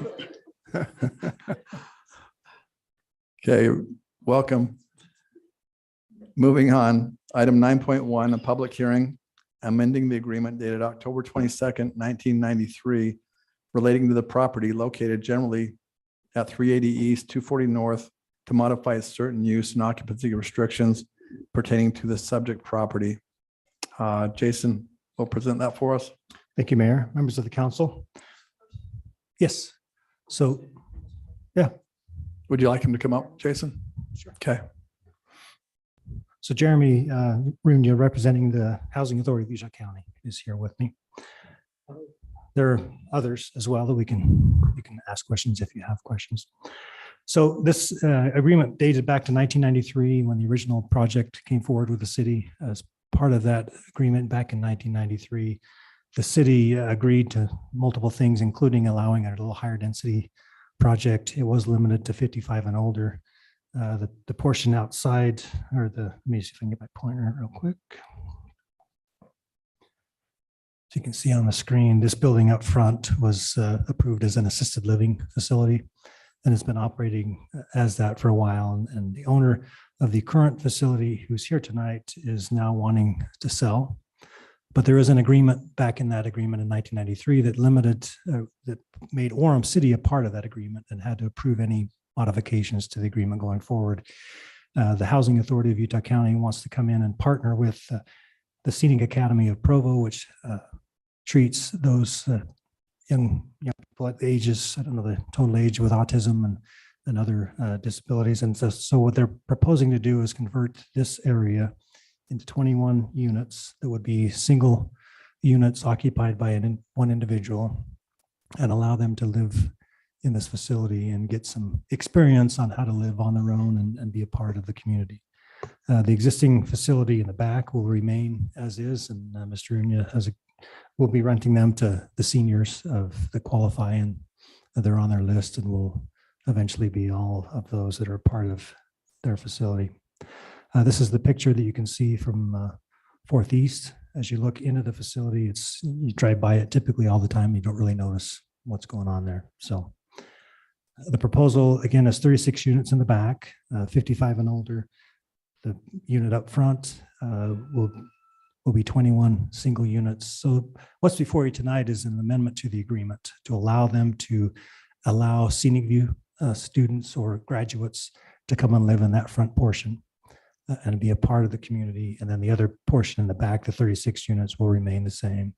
[SPEAKER 1] Okay, welcome. Moving on, item 9.1, a public hearing, amending the agreement dated October 22nd, 1993, relating to the property located generally at 380 East, 240 North, to modify certain use and occupancy restrictions pertaining to the subject property. Jason will present that for us.
[SPEAKER 16] Thank you, Mayor, members of the council. Yes, so,
[SPEAKER 1] Would you like him to come up, Jason?
[SPEAKER 16] Sure.
[SPEAKER 1] Okay.
[SPEAKER 16] so Jeremy Runia, representing the Housing Authority of Utah County, is here with me. There are others as well that you can ask questions if you have questions. So this agreement dated back to 1993 when the original project came forward with the city. As part of that agreement back in 1993, the city agreed to multiple things, including allowing a little higher density project. It was limited to 55 and older. The portion outside, let me see if I can get my pointer real quick. So you can see on the screen, this building up front was approved as an assisted living facility, and it's been operating as that for a while. And the owner of the current facility, who's here tonight, is now wanting to sell. But there is an agreement back in that agreement in 1993 that limited, that made Orem City a part of that agreement and had to approve any modifications to the agreement going forward. The Housing Authority of Utah County wants to come in and partner with the Scenic Academy of Provo, which treats those young people at the ages, I don't know the total age, with autism and other disabilities. And so what they're proposing to do is convert this area into 21 units that would be single units occupied by one individual, and allow them to live in this facility and get some experience on how to live on their own and be a part of the community. The existing facility in the back will remain as is, and Mr. Unia will be renting them to the seniors that qualify, and they're on their list and will eventually be all of those that are part of their facility. This is the picture that you can see from 4th East. As you look into the facility, you drive by it typically all the time. You don't really notice what's going on there. So the proposal, again, is 36 units in the back, 55 and older. The unit up front will be 21 single units. So what's before you tonight is an amendment to the agreement to allow them to allow Scenic View students or graduates to come and live in that front portion and be a part of the community. And then the other portion in the back, the 36 units, will remain the same.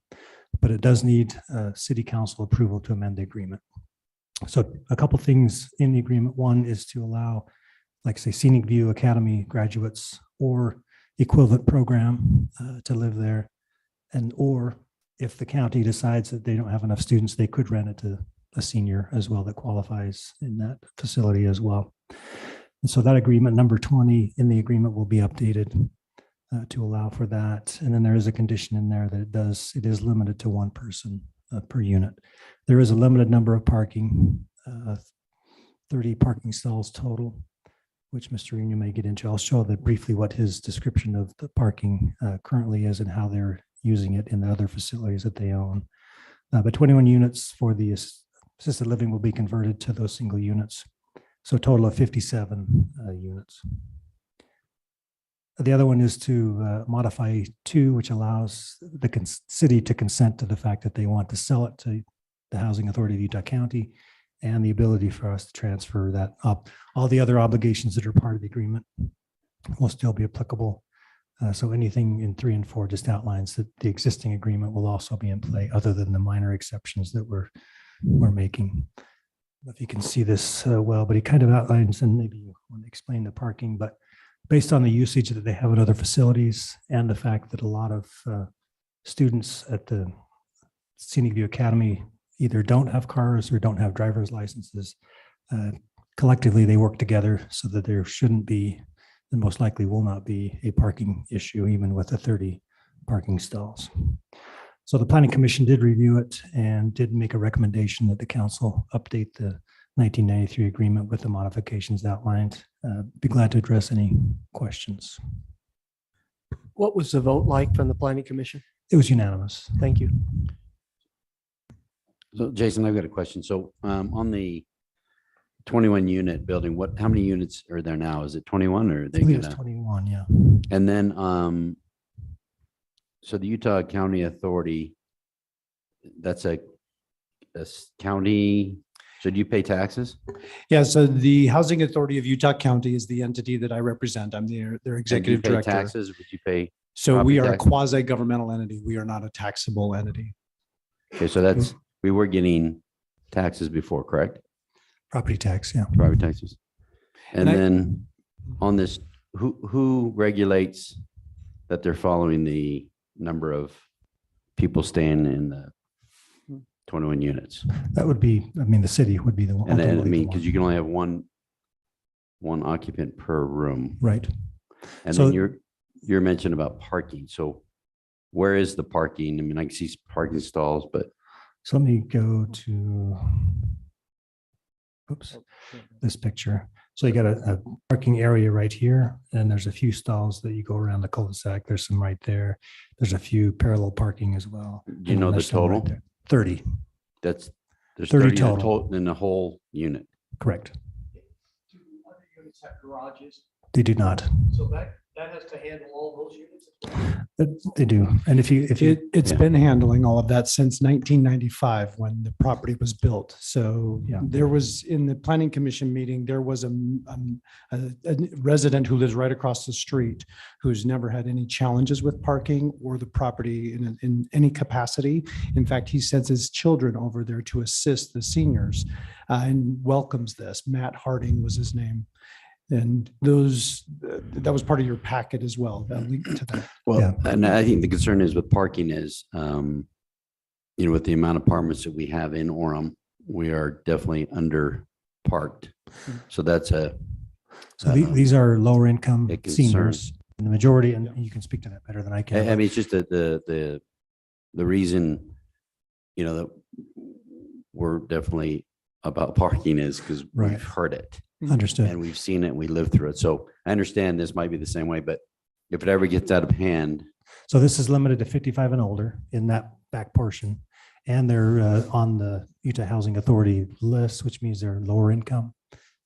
[SPEAKER 16] But it does need city council approval to amend the agreement. So a couple things in the agreement. One is to allow, like say, Scenic View Academy graduates or equivalent program to live there. And or if the county decides that they don't have enough students, they could rent it to a senior as well that qualifies in that facility as well. And so that agreement, number 20 in the agreement, will be updated to allow for that. And then there is a condition in there that it is limited to one person per unit. There is a limited number of parking, 30 parking stalls total, which Mr. Unia may get into. I'll show briefly what his description of the parking currently is and how they're using it in the other facilities that they own. But 21 units for the assisted living will be converted to those single units. So a total of 57 units. The other one is to modify 2, which allows the city to consent to the fact that they want to sell it to the Housing Authority of Utah County, and the ability for us to transfer that up. All the other obligations that are part of the agreement will still be applicable. So anything in 3 and 4 just outlines that the existing agreement will also be in play, other than the minor exceptions that we're making. If you can see this well, but he kind of outlines, and maybe you want to explain the parking, but based on the usage that they have at other facilities and the fact that a lot of students at the Scenic View Academy either don't have cars or don't have driver's licenses, collectively they work together so that there shouldn't be, and most likely will not be, a parking issue even with the 30 parking stalls. So the Planning Commission did review it and did make a recommendation that the council update the 1993 agreement with the modifications outlined. Be glad to address any questions.
[SPEAKER 17] What was the vote like from the planning commission?
[SPEAKER 16] It was unanimous.
[SPEAKER 17] Thank you.
[SPEAKER 15] So Jason, I've got a question. So on the 21 unit building, how many units are there now? Is it 21 or are
[SPEAKER 16] I
[SPEAKER 15] they
[SPEAKER 16] believe it's
[SPEAKER 15] gonna?
[SPEAKER 16] 21, yeah.
[SPEAKER 15] And then, so the Utah County Authority, that's a county, so do you pay taxes?
[SPEAKER 18] Yeah, so the Housing Authority of Utah County is the entity that I represent. I'm their
[SPEAKER 15] And do you
[SPEAKER 18] executive
[SPEAKER 15] pay
[SPEAKER 18] director.
[SPEAKER 15] taxes? Would you pay?
[SPEAKER 18] So we
[SPEAKER 15] property
[SPEAKER 18] are a
[SPEAKER 15] taxes?
[SPEAKER 18] quasi-governmental entity. We are not a taxable entity.
[SPEAKER 15] Okay, so we were getting taxes before, correct?
[SPEAKER 16] Property tax, yeah.
[SPEAKER 15] Property taxes. And
[SPEAKER 18] And
[SPEAKER 15] then on this, who regulates that they're following the number of people staying in the 21 units?
[SPEAKER 16] That would be, I mean, the city would be the one.
[SPEAKER 15] And then, I
[SPEAKER 16] ultimately the
[SPEAKER 15] mean,
[SPEAKER 16] one.
[SPEAKER 15] because you can only have one occupant per room.
[SPEAKER 16] Right.
[SPEAKER 15] And
[SPEAKER 16] So-
[SPEAKER 15] then you're mentioning about parking. So where is the parking? I mean, I can see parking stalls, but
[SPEAKER 16] So let me go to, oops, this picture. So you got a parking area right here, and there's a few stalls that you go around the cul-de-sac. There's some right there. There's a few parallel parking as well.
[SPEAKER 15] do you know the
[SPEAKER 16] There's some right
[SPEAKER 15] total?
[SPEAKER 16] there. 30,
[SPEAKER 15] There's
[SPEAKER 16] 30
[SPEAKER 15] 30 in the
[SPEAKER 16] total.
[SPEAKER 15] in the whole unit.
[SPEAKER 16] correct.
[SPEAKER 17] Other units have garages,
[SPEAKER 16] They do not.
[SPEAKER 17] so that has to handle all those units.
[SPEAKER 16] But they do. And if you,
[SPEAKER 18] It's
[SPEAKER 15] Yeah.
[SPEAKER 18] been handling all of that since 1995 when the property was built. So
[SPEAKER 16] Yeah.
[SPEAKER 18] there was, in the planning commission meeting, there was a resident who lives right across the street who's never had any challenges with parking or the property in any capacity. In fact, he sends his children over there to assist the seniors and welcomes this. Matt Harding was his name. And that was part of your packet as well, that link to that.
[SPEAKER 15] Well,
[SPEAKER 16] Yeah.
[SPEAKER 15] and I think the concern is with parking is, with the amount of apartments that we have in Orem, we are definitely under parked. So that's
[SPEAKER 16] So these are lower income
[SPEAKER 15] a concern.
[SPEAKER 16] seniors, and the majority, and you can speak to that better than I can.
[SPEAKER 15] I mean, it's just that the reason, that we're definitely about parking is because
[SPEAKER 16] Right.
[SPEAKER 15] we've heard it.
[SPEAKER 16] Understood.
[SPEAKER 15] And we've seen it, and we lived through it. So I understand this might be the same way, but if it ever gets out of hand,
[SPEAKER 16] So this is limited to 55 and older in that back portion. And they're on the Utah Housing Authority list, which means they're lower income.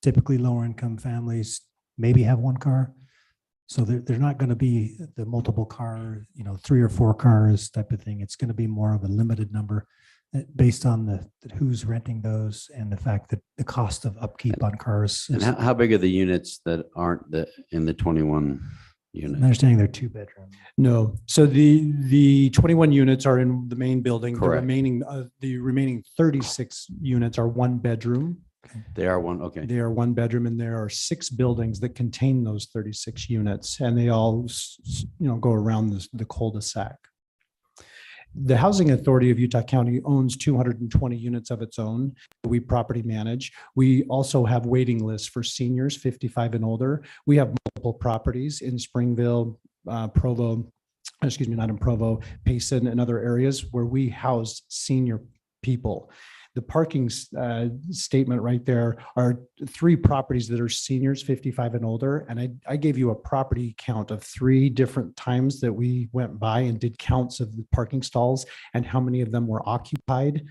[SPEAKER 16] Typically lower income families maybe have one car. So they're not going to be the multiple car, 3 or 4 cars type of thing. It's going to be more of a limited number based on the who's renting those and the fact that the cost of upkeep on cars.
[SPEAKER 15] and how big are the units that aren't in the 21
[SPEAKER 16] I'm
[SPEAKER 15] unit?
[SPEAKER 16] understanding they're 2 bedroom.
[SPEAKER 18] No, so the 21 units are in the main building.
[SPEAKER 15] Correct.
[SPEAKER 18] The remaining 36 units are 1 bedroom.
[SPEAKER 15] They are one, okay.
[SPEAKER 18] They are 1 bedroom, and there are 6 buildings that contain those 36 units, and they all, go around the cul-de-sac. The Housing Authority of Utah County owns 220 units of its own. We property manage. We also have waiting lists for seniors 55 and older. We have multiple properties in Springville, Provo, not in Provo, Payson, and other areas where we house senior people. The parking statement right there are 3 properties that are seniors 55 and older. And I gave you a property count of 3 different times that we went by and did counts of the parking stalls and how many of them were occupied.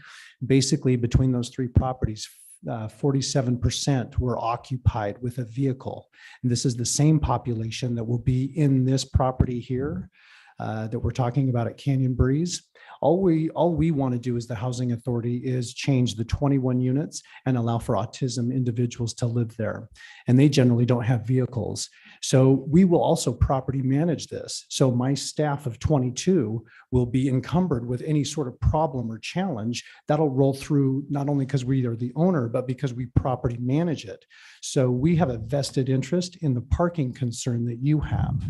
[SPEAKER 18] Basically, between those 3 properties, 47% were occupied with a vehicle. And this is the same population that will be in this property here that we're talking about at Canyon Breeze. All we want to do as the Housing Authority is change the 21 units and allow for autism individuals to live there. And they generally don't have vehicles. So we will also property manage this. So my staff of 22 will be encumbered with any sort of problem or challenge that'll roll through, not only because we are the owner, but because we property manage it. So we have a vested interest in the parking concern that you have.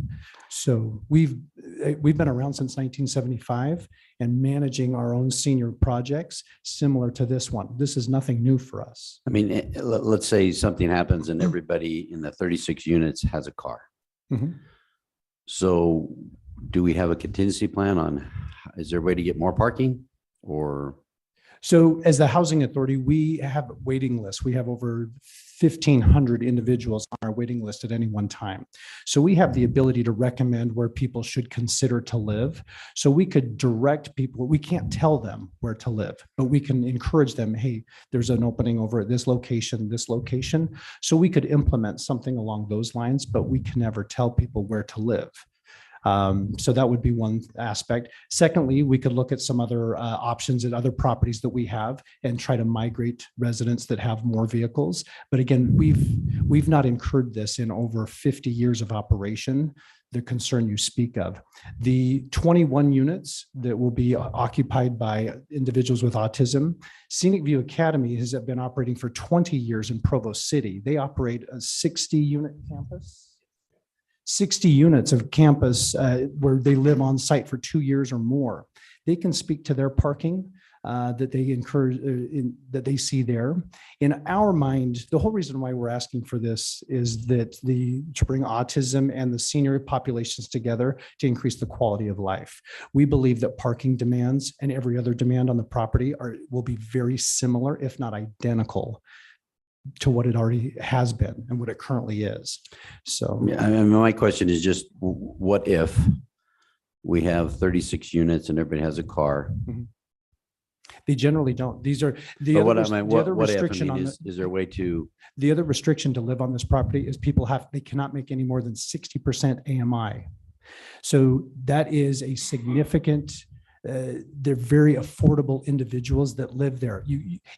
[SPEAKER 18] So we've been around since 1975 and managing our own senior projects similar to this one. This is nothing new for us.
[SPEAKER 15] I mean, let's say something happens and everybody in the 36 units has a car.
[SPEAKER 18] Mhm.
[SPEAKER 15] So do we have a contingency plan on, is there a way to get more parking or?
[SPEAKER 18] So as the Housing Authority, we have waiting lists. We have over 1,500 individuals on our waiting list at any one time. So we have the ability to recommend where people should consider to live. So we could direct people, we can't tell them where to live, but we can encourage them, hey, there's an opening over at this location, this location. So we could implement something along those lines, but we can never tell people where to live. So that would be one aspect. Secondly, we could look at some other options at other properties that we have and try to migrate residents that have more vehicles. But again, we've not incurred this in over 50 years of operation, the concern you speak of. The 21 units that will be occupied by individuals with autism, Scenic View Academy has been operating for 20 years in Provo City. They operate a 60-unit campus. 60 units of campus where they live on site for 2 years or more. They can speak to their parking that they encourage that they see there. In our mind, the whole reason why we're asking for this is that to bring autism and the senior populations together to increase the quality of life. We believe that parking demands and every other demand on the property will be very similar, if not identical, to what it already has been and what it currently is. So
[SPEAKER 15] Yeah, I mean, my question is just, what if we have 36 units and everybody has a car?
[SPEAKER 18] they generally don't. These are the
[SPEAKER 15] But
[SPEAKER 18] other,
[SPEAKER 15] what I
[SPEAKER 18] res-
[SPEAKER 15] mean,
[SPEAKER 18] the other
[SPEAKER 15] what if, I
[SPEAKER 18] restriction
[SPEAKER 15] mean,
[SPEAKER 18] on
[SPEAKER 15] is there a way to,
[SPEAKER 18] the other restriction to live on this property is they cannot make any more than 60% AMI. So that is a significant, they're very affordable individuals that live there.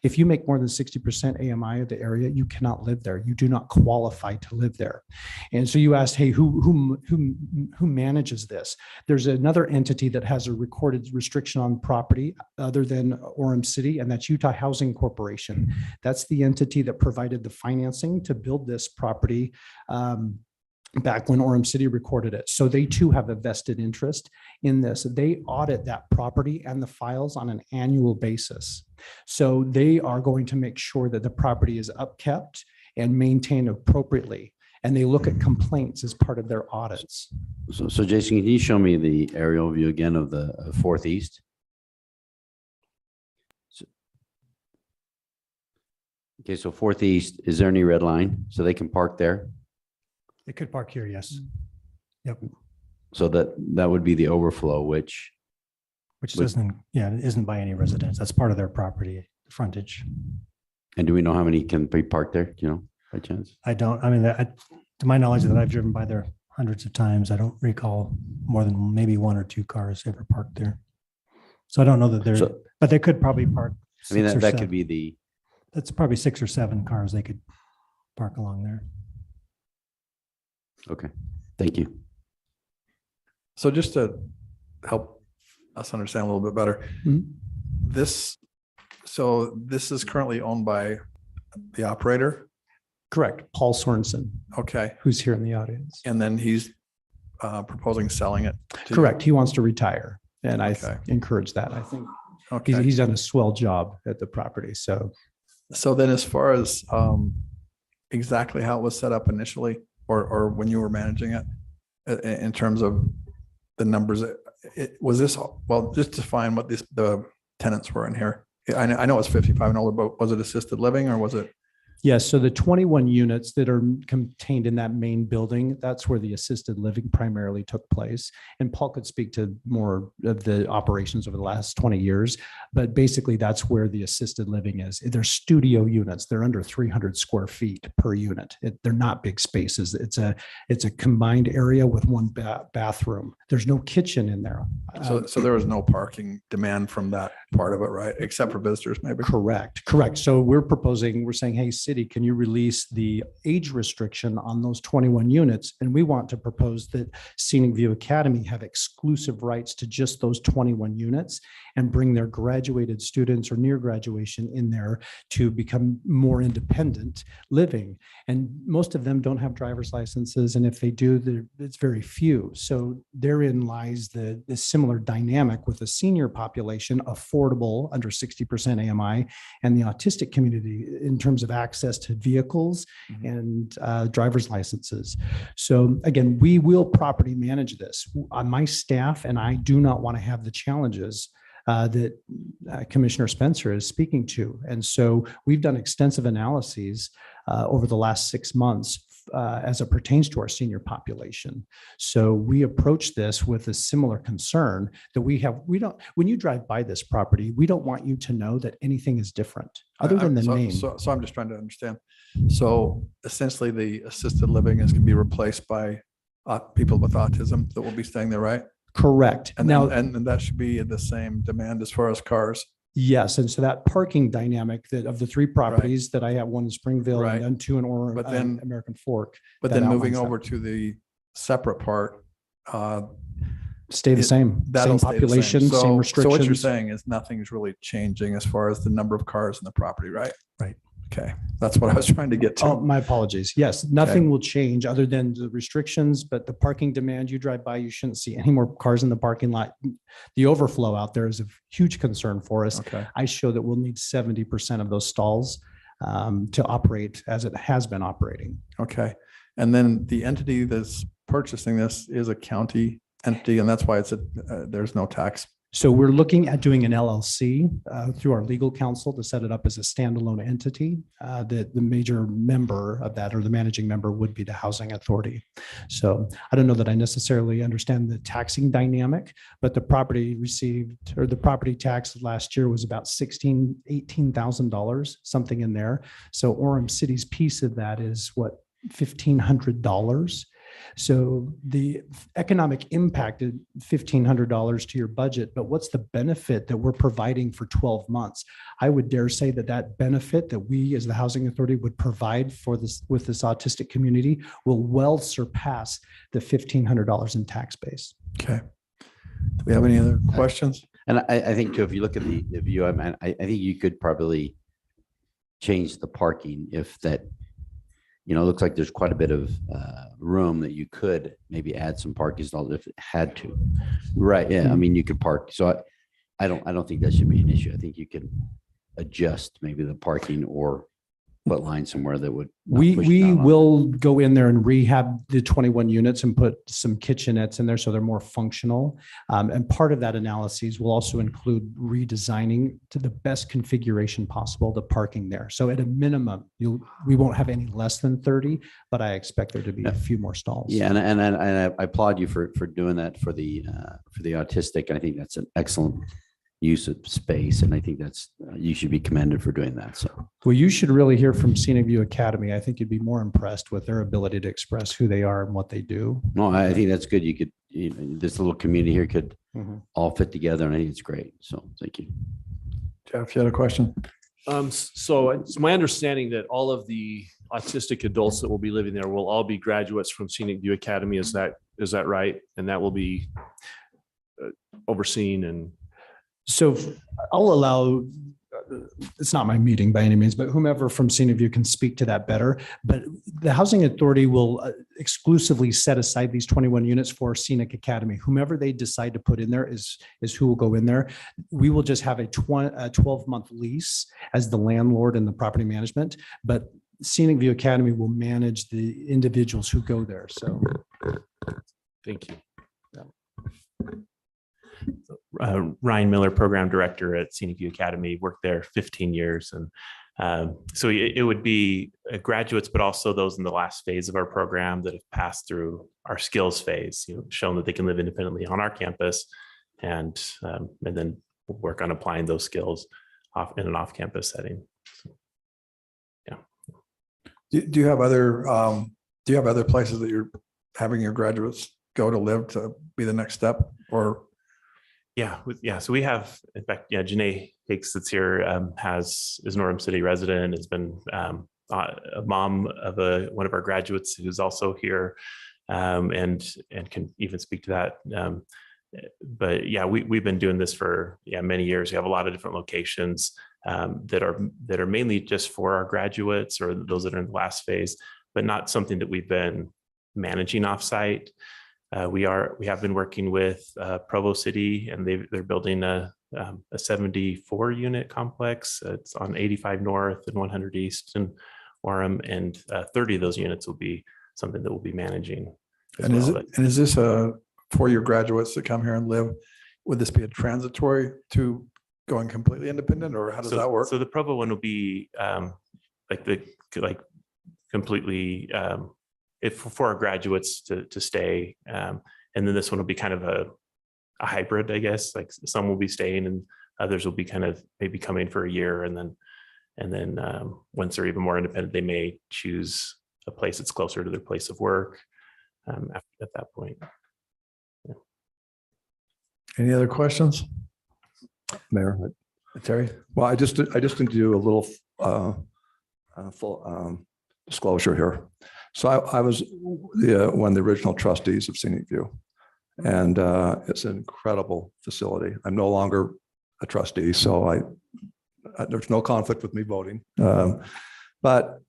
[SPEAKER 18] If you make more than 60% AMI of the area, you cannot live there. You do not qualify to live there. And so you asked, hey, who manages this? There's another entity that has a recorded restriction on property other than Orem City, and that's Utah Housing Corporation. That's the entity that provided the financing to build this property back when Orem City recorded it. So they too have a vested interest in this. They audit that property and the files on an annual basis. So they are going to make sure that the property is upkept and maintained appropriately. And they look at complaints as part of their audits.
[SPEAKER 15] so Jason, can you show me the aerial view again of the Fourth East? Okay, so Fourth East, is there any red line? So they can park there?
[SPEAKER 16] They could park here, yes. Yep.
[SPEAKER 15] So that would be the overflow, which
[SPEAKER 16] Doesn't, yeah, it isn't by any residence. That's part of their property frontage.
[SPEAKER 15] and do we know how many can be parked there, by chance?
[SPEAKER 16] I don't, I mean, to my knowledge that I've driven by there hundreds of times, I don't recall more than maybe 1 or 2 cars ever parked there. So I don't know that but they could probably park.
[SPEAKER 15] I mean,
[SPEAKER 16] 6 or
[SPEAKER 15] that
[SPEAKER 16] 7.
[SPEAKER 15] could be
[SPEAKER 16] That's probably 6 or 7 cars they could park along there.
[SPEAKER 15] okay, thank you.
[SPEAKER 1] So just to help us understand a little bit better, this is currently owned by the operator?
[SPEAKER 18] Correct. Paul Sorensen.
[SPEAKER 1] Okay.
[SPEAKER 18] Who's here in the audience.
[SPEAKER 1] And then he's proposing selling it?
[SPEAKER 18] Correct. He wants to retire. And I encourage that. I think he's done a swell job at the property. So
[SPEAKER 1] then as far as exactly how it was set up initially, or when you were managing it, in terms of the numbers, was this, well, just define what the tenants were in here. I know it's 55 and older, but was it assisted living or was it?
[SPEAKER 18] yes, so the 21 units that are contained in that main building, that's where the assisted living primarily took place. And Paul could speak to more of the operations over the last 20 years, but basically that's where the assisted living is. They're studio units. They're under 300 square feet per unit. They're not big spaces. It's a combined area with one bathroom. There's no kitchen in there.
[SPEAKER 1] So there was no parking demand from that part of it, right? Except for visitors, maybe?
[SPEAKER 18] Correct. So we're saying, hey, city, can you release the age restriction on those 21 units? And we want to propose that Scenic View Academy have exclusive rights to just those 21 units and bring their graduated students or near graduation in there to become more independent living. And most of them don't have driver's licenses. And if they do, it's very few. So therein lies the similar dynamic with the senior population, affordable under 60% AMI, and the autistic community in terms of access to vehicles and driver's licenses. So again, we will property manage this. On my staff and I do not want to have the challenges that Commissioner Spencer is speaking to. And so we've done extensive analyses over the last 6 months as it pertains to our senior population. So we approach this with a similar concern that we don't, when you drive by this property, we don't want you to know that anything is different other than the name.
[SPEAKER 10] So I'm just trying to understand. So essentially the assisted living is going to be replaced by people with autism that will be staying there, right?
[SPEAKER 18] Correct.
[SPEAKER 10] And
[SPEAKER 18] Now,
[SPEAKER 10] and that should be the same demand as far as cars.
[SPEAKER 18] yes, and so that parking dynamic that of the 3 properties that I have, one in Springville
[SPEAKER 10] Right.
[SPEAKER 18] and then 2 in Orem,
[SPEAKER 10] But then-
[SPEAKER 18] American Fork.
[SPEAKER 10] But
[SPEAKER 18] that
[SPEAKER 10] then moving
[SPEAKER 18] outlines that.
[SPEAKER 10] over to the separate part,
[SPEAKER 18] Stay the same,
[SPEAKER 10] that'll
[SPEAKER 18] same
[SPEAKER 10] stay the
[SPEAKER 18] population,
[SPEAKER 10] So-
[SPEAKER 18] same
[SPEAKER 10] So what
[SPEAKER 18] restrictions.
[SPEAKER 10] you're saying is nothing's really changing as far as the number of cars in the property, right?
[SPEAKER 18] Right.
[SPEAKER 10] Okay, that's what I was trying to get to.
[SPEAKER 18] Oh, my apologies. Yes, nothing will change other than the restrictions, but the parking demand, you drive by, you shouldn't see any more cars in the parking lot. The overflow out there is a huge concern for us.
[SPEAKER 10] Okay.
[SPEAKER 18] I show that we'll need 70% of those stalls to operate as it has been operating.
[SPEAKER 10] Okay, and then the entity that's purchasing this is a county entity, and that's why it's there's no tax.
[SPEAKER 18] So we're looking at doing an LLC through our legal counsel to set it up as a standalone entity. That the major member of that, or the managing member, would be the housing authority. So I don't know that I necessarily understand the taxing dynamic, but the property received, or the property tax last year was about $18,000, something in there. So Orem City's piece of that is what, $1,500. So the economic impact is $1,500 to your budget, but what's the benefit that we're providing for 12 months? I would dare say that that benefit that we as the housing authority would provide for this, with this autistic community, will well surpass the $1,500 in tax base.
[SPEAKER 10] Okay. Do we have any other questions?
[SPEAKER 15] And I think too, if you look at the view, I mean, I think you could probably change the parking if that, you know, it looks like there's quite a bit of room that you could maybe add some parking stalls if it had to. Right, yeah, I mean, you could park. So I don't think that should be an issue. I think you can adjust maybe the parking or put lines somewhere that would. not push
[SPEAKER 18] We
[SPEAKER 15] down on
[SPEAKER 18] will go in there and rehab the 21 units and put some kitchenettes in there so they're more functional. And part of that analysis will also include redesigning to the best configuration possible the parking there. So at a minimum, we won't have any less than 30, but I expect there to be a few more stalls.
[SPEAKER 15] Yeah, and I applaud you for doing that for the autistic. I think that's an excellent use of space, and I think that's you should be commended for doing that. So,
[SPEAKER 18] well, you should really hear from Scenic View Academy. I think you'd be more impressed with their ability to express who they are and what they do.
[SPEAKER 15] no, I think that's good. You could, you know, this little community here could all fit together, and I think it's great. So, thank you.
[SPEAKER 10] Jeff, you had a question?
[SPEAKER 9] So it's my understanding that all of the autistic adults that will be living there will all be graduates from Scenic View Academy. Is that right? And that will be overseen and.
[SPEAKER 18] So I'll allow, it's not my meeting by any means, but whomever from Scenic View can speak to that better. But the Housing Authority will exclusively set aside these 21 units for Scenic Academy. Whomever they decide to put in there is who will go in there. We will just have a 12-month lease as the landlord and the property management, but Scenic View Academy will manage the individuals who go there. So.
[SPEAKER 9] Thank you.
[SPEAKER 19] Ryan Miller, Program Director at Scenic View Academy, worked there 15 years. And so it would be graduates, but also those in the last phase of our program that have passed through our skills phase, you know, shown that they can live independently on our campus, and then work on applying those skills in an off-campus setting. So, yeah.
[SPEAKER 10] Do you have other places that you're having your graduates go to live to be the next step, or?
[SPEAKER 19] Yeah. So we have, in fact, Janae Hicks that's here is an Orem City resident, has been a mom of one of our graduates who's also here, and can even speak to that. But yeah, we've been doing this for many years. We have a lot of different locations that are mainly just for our graduates or those that are in the last phase, but not something that we've been managing offsite. We have been working with Provo City, and they're building a 74 unit complex. It's on 85 North and 100 East in Orem, and 30 of those units will be something that we'll be managing.
[SPEAKER 10] And is this for your graduates that come here and live?
[SPEAKER 1] would this be a transitory to going completely independent, or how does that work?
[SPEAKER 19] So the Provo one will be like completely if for our graduates to stay. And then this one will be kind of a hybrid, I guess. Like some will be staying and others will be kind of maybe coming for a year, and then once they're even more independent, they may choose a place that's closer to their place of work at that point. Yeah.
[SPEAKER 1] Any other questions?
[SPEAKER 10] Mayor,
[SPEAKER 1] Terry?
[SPEAKER 10] well, I just need to do a little full disclosure here. So I was one of the original trustees of Scenic View, and it's an incredible facility. I'm no longer a trustee, so there's no conflict with me voting. But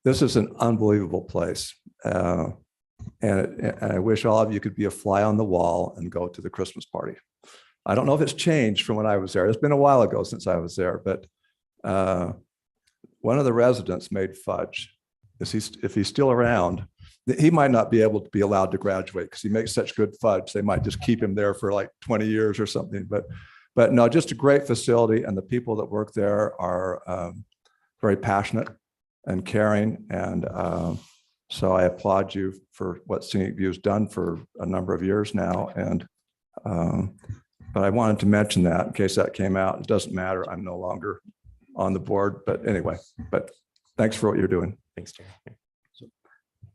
[SPEAKER 10] this is an unbelievable place. And I wish all of you could be a fly on the wall and go to the Christmas party. I don't know if it's changed from when I was there. It's been a while ago since I was there, but one of the residents made fudge. If he's still around, he might not be able to be allowed to graduate because he makes such good fudge. They might just keep him there for like 20 years or something. But no, just a great facility, and the people that work there are very passionate and caring. And so I applaud you for what Scenic View has done for a number of years now. And but I wanted to mention that in case that came out. It doesn't matter. I'm no longer on the board, but anyway, but thanks for what you're doing.
[SPEAKER 19] Thanks, Terry.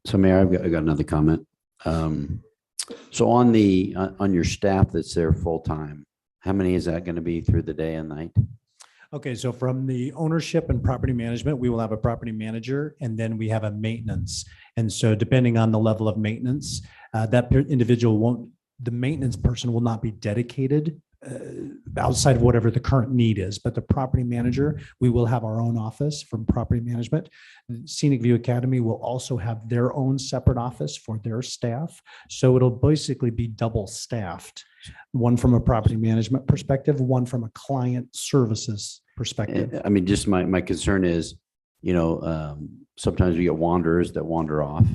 [SPEAKER 15] So Mayor, I got another comment. So on your staff that's there full-time, how many is that going to be through the day and night?
[SPEAKER 18] Okay, so from the ownership and property management, we will have a property manager, and then we have a maintenance. And so depending on the level of maintenance, the maintenance person will not be dedicated outside of whatever the current need is, but the property manager, we will have our own office from property management. Scenic View Academy will also have their own separate office for their staff. So it'll basically be double staffed, one from a property management perspective, one from a client services perspective.
[SPEAKER 15] I mean, just my concern is, sometimes we get wanderers that wander off.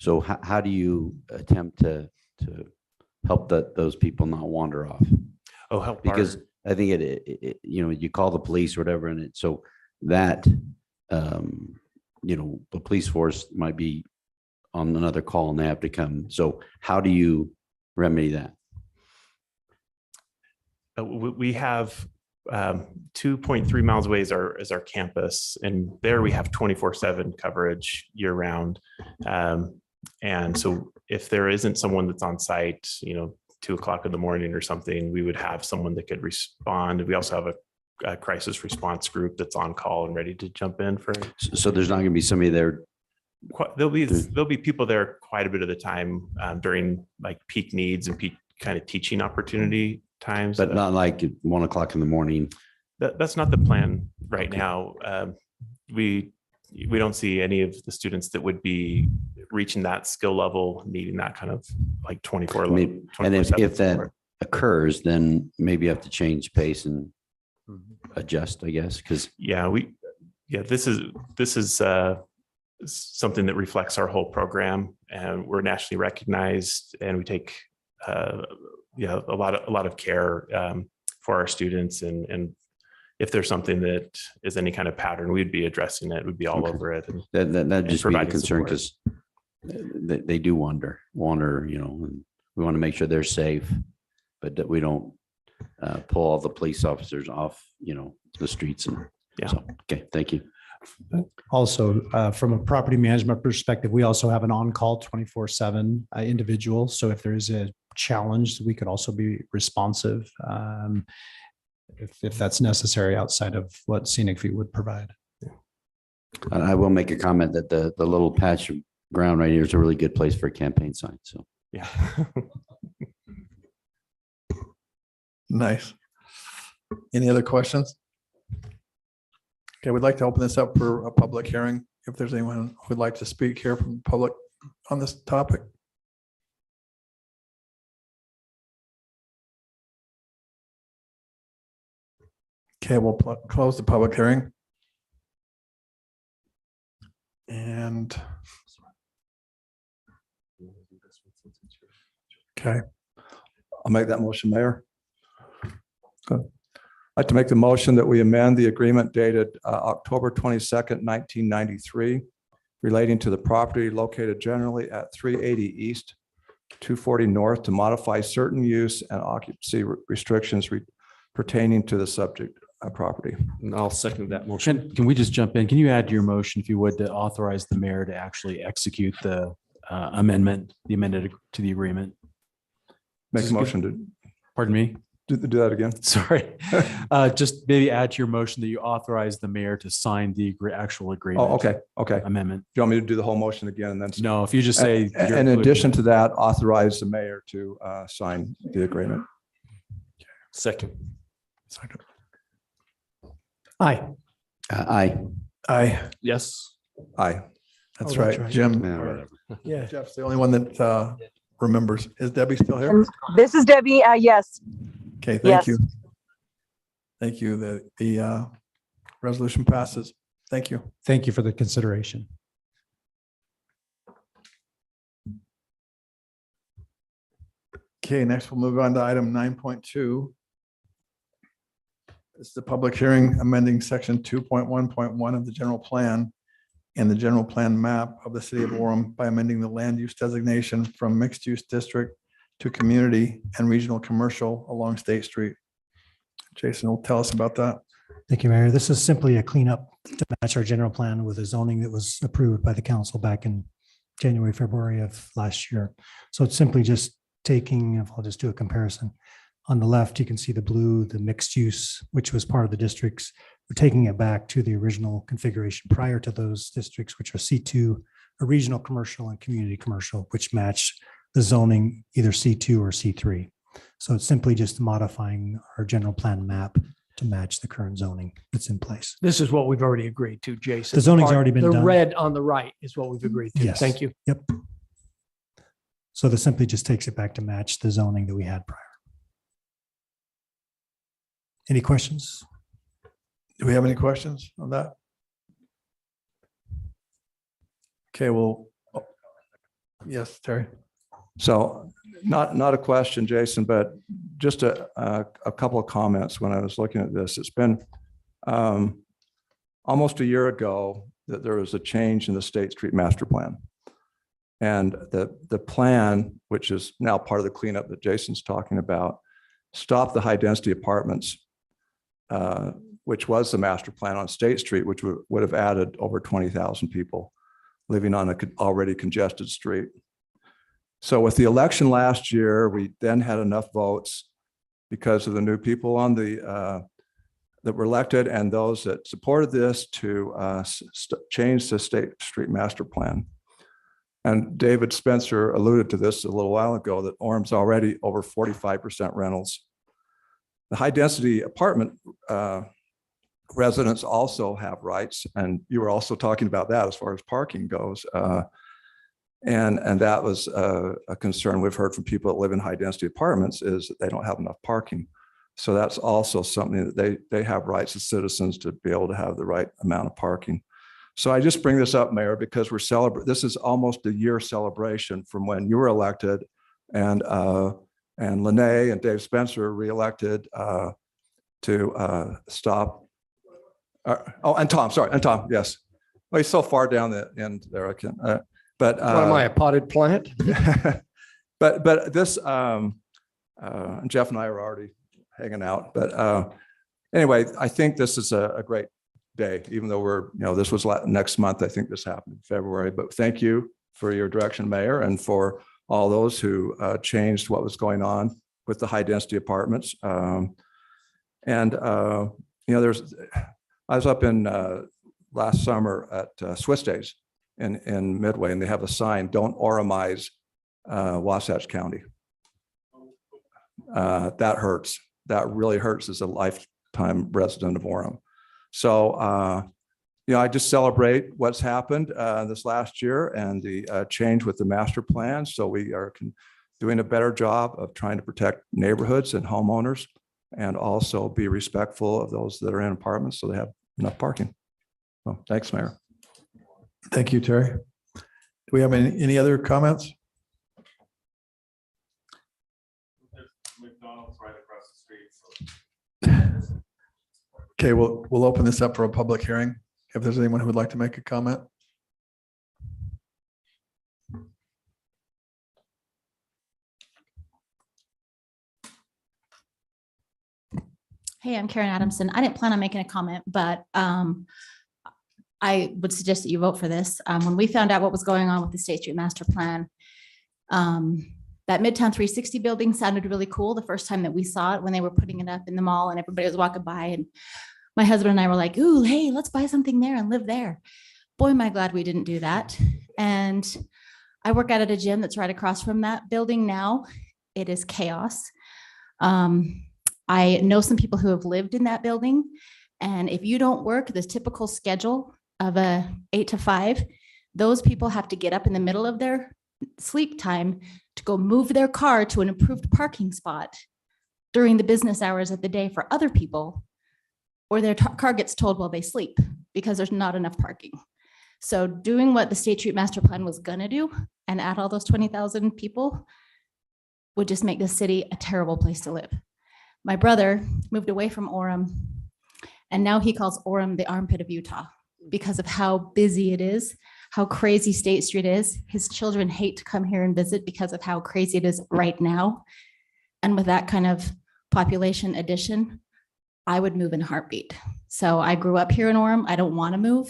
[SPEAKER 15] So how do you attempt to help those people not wander off?
[SPEAKER 19] Oh, help
[SPEAKER 15] because I think you call the police or whatever, and so that the police force might be on another call and they have to come. So how do you remedy that?
[SPEAKER 19] We have 2.3 miles away is our campus, and there we have 24/7 coverage year round. And so if there isn't someone that's on site, 2 o'clock in the morning or something, we would have someone that could respond. We also have a crisis response group that's on call and ready to jump in for.
[SPEAKER 15] So there's not going to be somebody there.
[SPEAKER 19] There'll be people there quite a bit of the time during like peak needs and peak kind of teaching opportunity times.
[SPEAKER 15] But not like at 1 o'clock in the morning.
[SPEAKER 19] That's not the plan right now. We don't see any of the students that would be reaching that skill level, needing that kind of like 24.
[SPEAKER 15] And if that occurs, then maybe you have to change pace and adjust, I guess, because
[SPEAKER 19] this is something that reflects our whole program, and we're nationally recognized, and we take a lot of care for our students, and if there's something that is any kind of pattern, we'd be addressing it. We'd be all over it. And
[SPEAKER 15] that just be a concern because they do wander, and we want to make sure they're safe, but that we don't pull all the police officers off, the streets. And so, okay, thank you.
[SPEAKER 18] Also, from a property management perspective, we also have an on-call 24/7 individual. So if there is a challenge, we could also be responsive if that's necessary outside of what Scenic View would provide.
[SPEAKER 15] I will make a comment that the little patch of ground right here is a really good place for a campaign sign. So
[SPEAKER 19] yeah.
[SPEAKER 1] Nice. Any other questions? Okay, we'd like to open this up for a public hearing. If there's anyone who would like to speak here from the public on this topic. Okay, we'll close the public hearing. And okay,
[SPEAKER 10] I'll make that motion, Mayor. Good. I'd like to make the motion that we amend the agreement dated October 22nd, 1993, relating to the property located generally at 380 East, 240 North, to modify certain use and occupancy restrictions pertaining to the subject property.
[SPEAKER 14] And I'll second that motion. Can we just jump in? Can you add to your motion, if you would, to authorize the mayor to actually execute the amendment, the amended to the agreement?
[SPEAKER 10] Make a motion to.
[SPEAKER 14] Pardon me?
[SPEAKER 10] Do that again.
[SPEAKER 14] Sorry. Just maybe add to your motion that you authorize the mayor to sign the actual agreement.
[SPEAKER 10] Oh, okay, okay.
[SPEAKER 14] Amendment.
[SPEAKER 10] Do you want me to do the whole motion again and then?
[SPEAKER 14] No, if you just say.
[SPEAKER 10] In addition to that, authorize the mayor to sign the agreement.
[SPEAKER 14] Second.
[SPEAKER 5] Aye.
[SPEAKER 15] Aye.
[SPEAKER 1] Aye.
[SPEAKER 14] Yes.
[SPEAKER 10] Aye.
[SPEAKER 1] That's
[SPEAKER 16] Oh,
[SPEAKER 1] right,
[SPEAKER 16] that's right.
[SPEAKER 1] Jim.
[SPEAKER 15] Yeah, whatever.
[SPEAKER 16] Yeah.
[SPEAKER 1] Jeff's the only one that remembers. Is Debbie still here?
[SPEAKER 8] This is Debbie. Yes.
[SPEAKER 1] Okay, thank
[SPEAKER 8] Yes.
[SPEAKER 1] you. Thank you. The resolution passes. Thank you.
[SPEAKER 18] Thank you for the consideration.
[SPEAKER 1] Okay, next we'll move on to item 9.2. It's the public hearing amending section 2.1.1 of the general plan and the general plan map of the city of Orem by amending the land use designation from mixed use district to community and regional commercial along State Street. Jason will tell us about that.
[SPEAKER 16] Thank you, Mayor. This is simply a cleanup to match our general plan with a zoning that was approved by the council back in January, February of last year. So it's simply just taking, if I'll just do a comparison. On the left, you can see the blue, the mixed use, which was part of the districts. We're taking it back to the original configuration prior to those districts, which are C2, a regional commercial and community commercial, which match the zoning either C2 or C3. So it's simply just modifying our general plan map to match the current zoning that's in place.
[SPEAKER 17] This is what we've already agreed to, Jason.
[SPEAKER 16] The zoning's already been
[SPEAKER 17] The
[SPEAKER 16] done.
[SPEAKER 17] red on the right is what we've agreed to.
[SPEAKER 16] Yes.
[SPEAKER 17] Thank you.
[SPEAKER 16] Yep. So this simply just takes it back to match the zoning that we had prior. Any questions?
[SPEAKER 1] Do we have any questions on that? Okay, well, yes, Terry.
[SPEAKER 10] So not a question, Jason, but just a couple of comments when I was looking at this. It's been almost a year ago that there was a change in the State Street Master Plan. And the plan, which is now part of the cleanup that Jason's talking about, stopped the high density apartments, which was the master plan on State Street, which would have added over 20,000 people living on an already congested street. So with the election last year, we then had enough votes because of the new people on the that were elected and those that supported this to change the State Street Master Plan. And David Spencer alluded to this a little while ago, that Orem's already over 45% rentals. The high density apartment residents also have rights. And you were also talking about that as far as parking goes. And that was a concern we've heard from people that live in high density apartments, is that they don't have enough parking. So that's also something that they have rights as citizens to be able to have the right amount of parking. So I just bring this up, Mayor, because we're celebrating. This is almost a year celebration from when you were elected, and Lene and Dave Spencer reelected to stop. And Tom, sorry, and Tom, yes. Well, he's so far down the end there. I can. But
[SPEAKER 17] What am I, a potted plant?
[SPEAKER 10] but this Jeff and I are already hanging out. But anyway, I think this is a great day, even though this was next month. I think this happened in February. But thank you for your direction, Mayor, and for all those who changed what was going on with the high density apartments. I was up in last summer at Swiss Days in Midway, and they have a sign, "Don't Oremize Wasatch County." That hurts. That really hurts as a lifetime resident of Orem. So, I just celebrate what's happened this last year and the change with the master plan. So we are doing a better job of trying to protect neighborhoods and homeowners, and also be respectful of those that are in apartments so they have enough parking. Well, thanks, Mayor.
[SPEAKER 1] Thank you, Terry. Do we have any other comments? Okay, we'll open this up for a public hearing. If there's anyone who would like to make a comment.
[SPEAKER 12] Hey, I'm Karen Adamson. I didn't plan on making a comment, but I would suggest that you vote for this. When we found out what was going on with the State Street Master Plan, that Midtown 360 building sounded really cool the first time that we saw it when they were putting it up in the mall and everybody was walking by, and my husband and I were like, ooh, hey, let's buy something there and live there. Boy, am I glad we didn't do that. And I work out at a gym that's right across from that building now. It is chaos. I know some people who have lived in that building, and if you don't work the typical schedule of a 8 to 5, those people have to get up in the middle of their sleep time to go move their car to an improved parking spot during the business hours of the day for other people, or their car gets towed while they sleep because there's not enough parking. So doing what the State Street Master Plan was gonna do and add all those 20,000 people would just make this city a terrible place to live. My brother moved away from Orem, and now he calls Orem the armpit of Utah because of how busy it is, how crazy State Street is. His children hate to come here and visit because of how crazy it is right now. And with that kind of population addition, I would move in a heartbeat. So I grew up here in Orem. I don't want to move,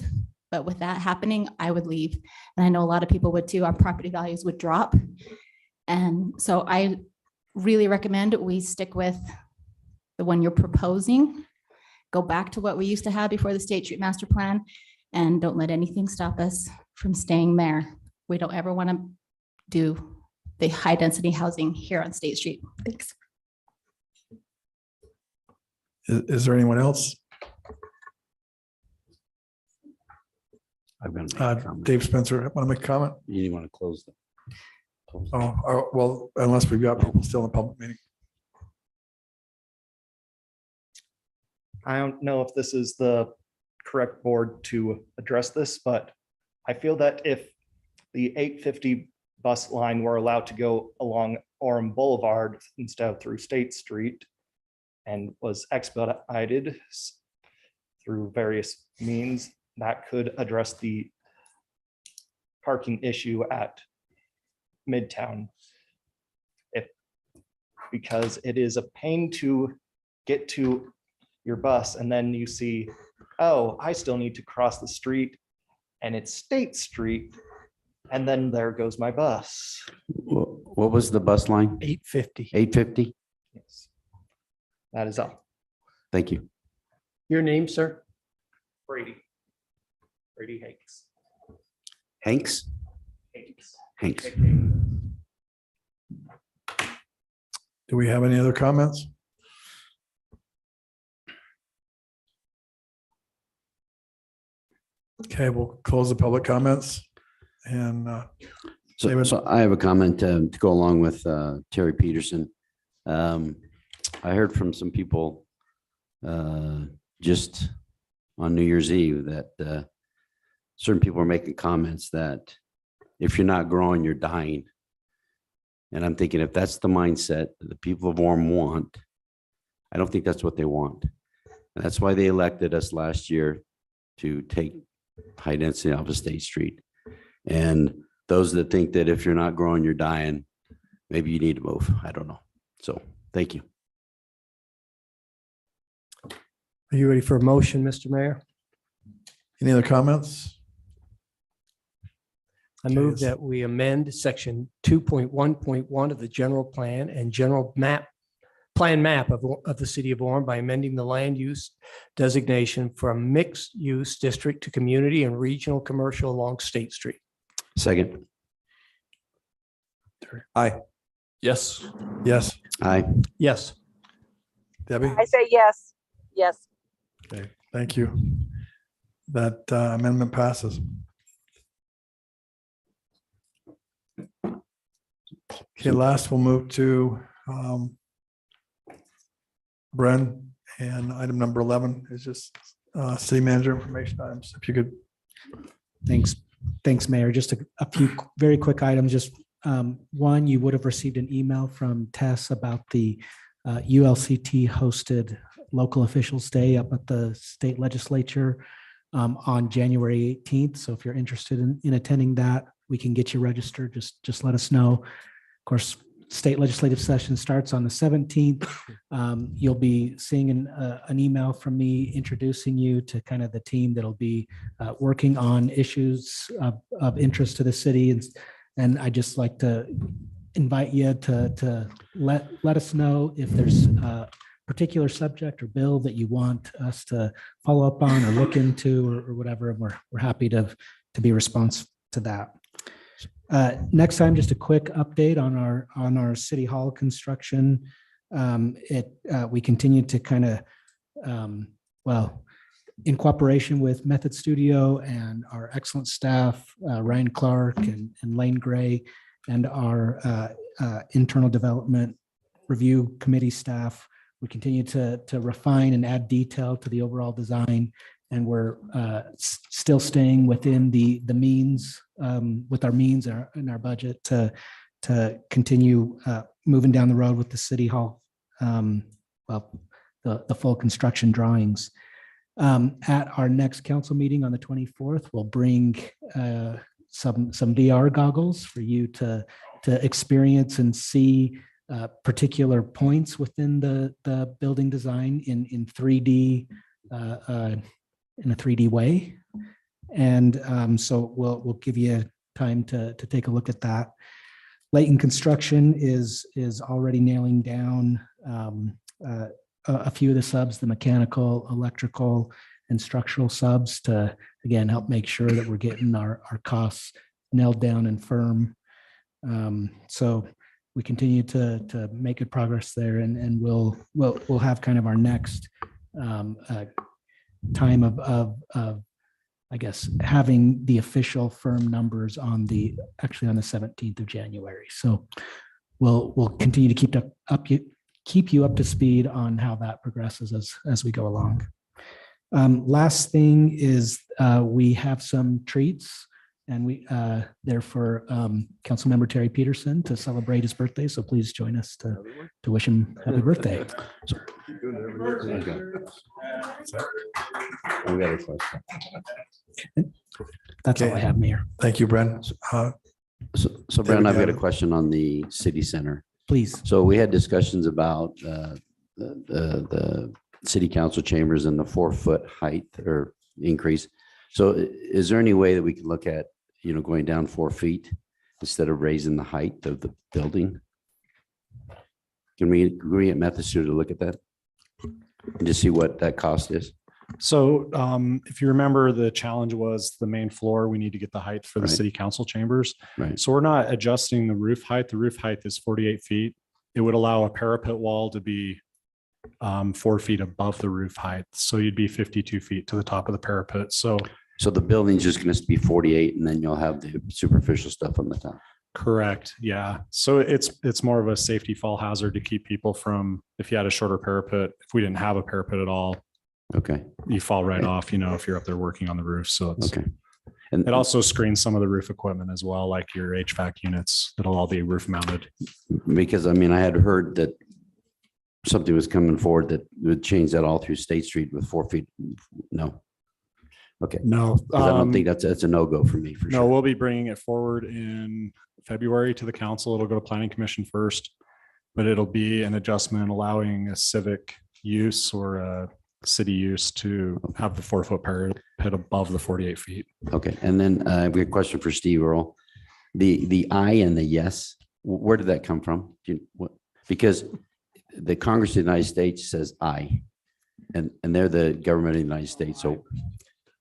[SPEAKER 12] but with that happening, I would leave. And I know a lot of people would too. Our property values would drop. And so I really recommend we stick with the one you're proposing, go back to what we used to have before the State Street Master Plan, and don't let anything stop us from staying there. We don't ever want to do the high density housing here on State Street. Thanks.
[SPEAKER 1] Is there anyone else?
[SPEAKER 15] I'm going to
[SPEAKER 1] Dave Spencer, want to make a comment?
[SPEAKER 15] You want to close them?
[SPEAKER 1] Oh, well, unless we've got people still in the public meeting.
[SPEAKER 20] I don't know if this is the correct board to address this, but I feel that if the 850 bus line were allowed to go along Orem Boulevard instead of through State Street and was expedited through various means, that could address the parking issue at Midtown. Because it is a pain to get to your bus and then you see, oh, I still need to cross the street and it's State Street, and then there goes my bus.
[SPEAKER 15] What was the bus line?
[SPEAKER 17] 850.
[SPEAKER 15] 850?
[SPEAKER 20] Yes. That is all.
[SPEAKER 15] Thank you.
[SPEAKER 17] Your name, sir?
[SPEAKER 20] Brady Hanks.
[SPEAKER 15] Hanks? Hanks.
[SPEAKER 1] Do we have any other comments? Okay, we'll close the public comments and
[SPEAKER 15] So I have a comment to go along with Terry Peterson. I heard from some people just on New Year's Eve that certain people are making comments that if you're not growing, you're dying. And I'm thinking if that's the mindset that the people of Orem want, I don't think that's what they want. And that's why they elected us last year to take high density off of State Street. And those that think that if you're not growing, you're dying, maybe you need to move. I don't know. So thank you.
[SPEAKER 17] Are you ready for a motion, Mr. Mayor?
[SPEAKER 1] any other comments?
[SPEAKER 17] I move that we amend section 2.1.1 of the general plan and general plan map of the city of Orem by amending the land use designation from mixed use district to community and regional commercial along State Street.
[SPEAKER 15] Second.
[SPEAKER 10] Aye.
[SPEAKER 14] Yes.
[SPEAKER 1] Yes.
[SPEAKER 15] Aye.
[SPEAKER 17] Yes.
[SPEAKER 1] Debbie?
[SPEAKER 8] I say yes. Yes.
[SPEAKER 1] Okay, thank you. That amendment passes. Okay, last we'll move to Bren, and item number 11 is just city manager information items. If you could.
[SPEAKER 7] Thanks, Mayor. Just a few very quick items. Just one, you would have received an email from Tess about the ULCT hosted local officials day up at the state legislature on January 18th. So if you're interested in attending that, we can get you registered. Just let us know. Of course, state legislative session starts on the 17th. You'll be seeing an email from me introducing you to kind of the team that'll be working on issues of interest to the city. And I just like to invite you to let us know if there's a particular subject or bill that you want us to follow up on or look into or whatever. And we're happy to be responsive to that. Next time, just a quick update on our city hall construction. We continue to kind of, in cooperation with Method Studio and our excellent staff, Ryan Clark and Lane Gray, and our internal development review committee staff, we continue to refine and add detail to the overall design. And we're still staying within the means, with our means and our budget to continue moving down the road with the city hall, the full construction drawings. At our next council meeting on the 24th, we'll bring some VR goggles for you to experience and see particular points within the building design in 3D. In a 3D way. And so we'll give you time to take a look at that. Layton Construction is already nailing down a few of the subs, the mechanical, electrical, and structural subs to, again, help make sure that we're getting our costs nailed down and firm. So we continue to make good progress there, and we'll have kind of our next time of I guess having the official firm numbers on the 17th of January. So we'll continue to keep you up to speed on how that progresses as we go along. Last thing is we have some treats, and they're for Councilmember Terry Peterson to celebrate his birthday. So please join us to wish him happy birthday.
[SPEAKER 15] We got a question.
[SPEAKER 7] That's all I have, Mayor.
[SPEAKER 1] Thank you, Bren.
[SPEAKER 15] So Brandon, I've got a question on the city center.
[SPEAKER 7] Please.
[SPEAKER 15] So we had discussions about the city council chambers and the 4-foot height or increase. So is there any way that we can look at, going down 4 feet instead of raising the height of the building? Can we agree at Method Studio to look at that and just see what that cost is?
[SPEAKER 14] So if you remember, the challenge was the main floor, we need to get the height for the city council chambers.
[SPEAKER 15] Right.
[SPEAKER 14] So we're not adjusting the roof height. The roof height is 48 feet. It would allow a parapet wall to be 4 feet above the roof height. So you'd be 52 feet to the top of the parapet. So
[SPEAKER 15] the building's just going to be 48 and then you'll have the superficial stuff on the top.
[SPEAKER 14] Correct. Yeah. So it's more of a safety fall hazard to keep people from, if you had a shorter parapet, if we didn't have a parapet at all,
[SPEAKER 15] okay,
[SPEAKER 14] you fall right off, if you're up there working on the roof. So it's
[SPEAKER 15] okay. And
[SPEAKER 14] it also screens some of the roof equipment as well, like your HVAC units. It'll all be roof mounted.
[SPEAKER 15] Because I had heard that something was coming forward that would change that all through State Street with 4 feet. No. Okay.
[SPEAKER 14] No,
[SPEAKER 15] 'Cause I don't think that's a no-go for me for
[SPEAKER 14] No,
[SPEAKER 15] sure.
[SPEAKER 14] we'll be bringing it forward in February to the council. It'll go to planning commission first, but it'll be an adjustment allowing a civic use or a city use to have the 4-foot parapet above the 48 feet.
[SPEAKER 15] Okay. And then we have a question for Steve Earl. The I and the yes, where did that come from? Because the Congress of the United States says I, and they're the government of the United States. So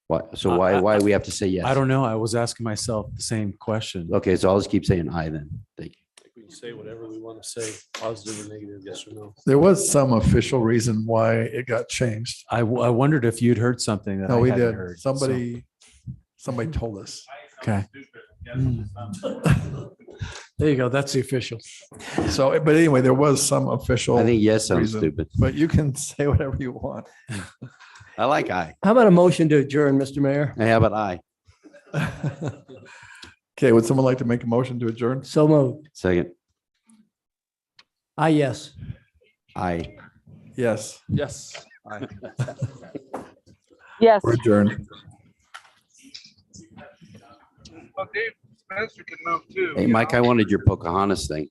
[SPEAKER 15] why do we have to say yes?
[SPEAKER 3] I don't know. I was asking myself the same question.
[SPEAKER 15] Okay, so I'll just keep saying I then. Thank you.
[SPEAKER 9] We can say whatever we want to say, positive or negative, yes or no.
[SPEAKER 1] There was some official reason why it got changed.
[SPEAKER 3] I wondered if you'd heard something that
[SPEAKER 1] No,
[SPEAKER 3] I
[SPEAKER 1] we
[SPEAKER 3] hadn't
[SPEAKER 1] did.
[SPEAKER 3] heard.
[SPEAKER 1] Somebody told us.
[SPEAKER 3] Okay. There you go. That's the official.
[SPEAKER 1] So, but anyway, there was some official.
[SPEAKER 15] I think yes sounds
[SPEAKER 1] reason,
[SPEAKER 15] stupid.
[SPEAKER 1] but you can say whatever you want.
[SPEAKER 15] I like I.
[SPEAKER 17] How about a motion to adjourn, Mr. Mayor?
[SPEAKER 15] Hey, how about I?
[SPEAKER 1] Okay, would someone like to make a motion to adjourn?
[SPEAKER 17] So moved.
[SPEAKER 15] Second.
[SPEAKER 17] Yes.
[SPEAKER 15] I.
[SPEAKER 1] Yes.
[SPEAKER 3] Yes.
[SPEAKER 8] Yes.
[SPEAKER 10] We're adjourned.
[SPEAKER 15] Hey, Mike, I wanted your Pocahontas thing.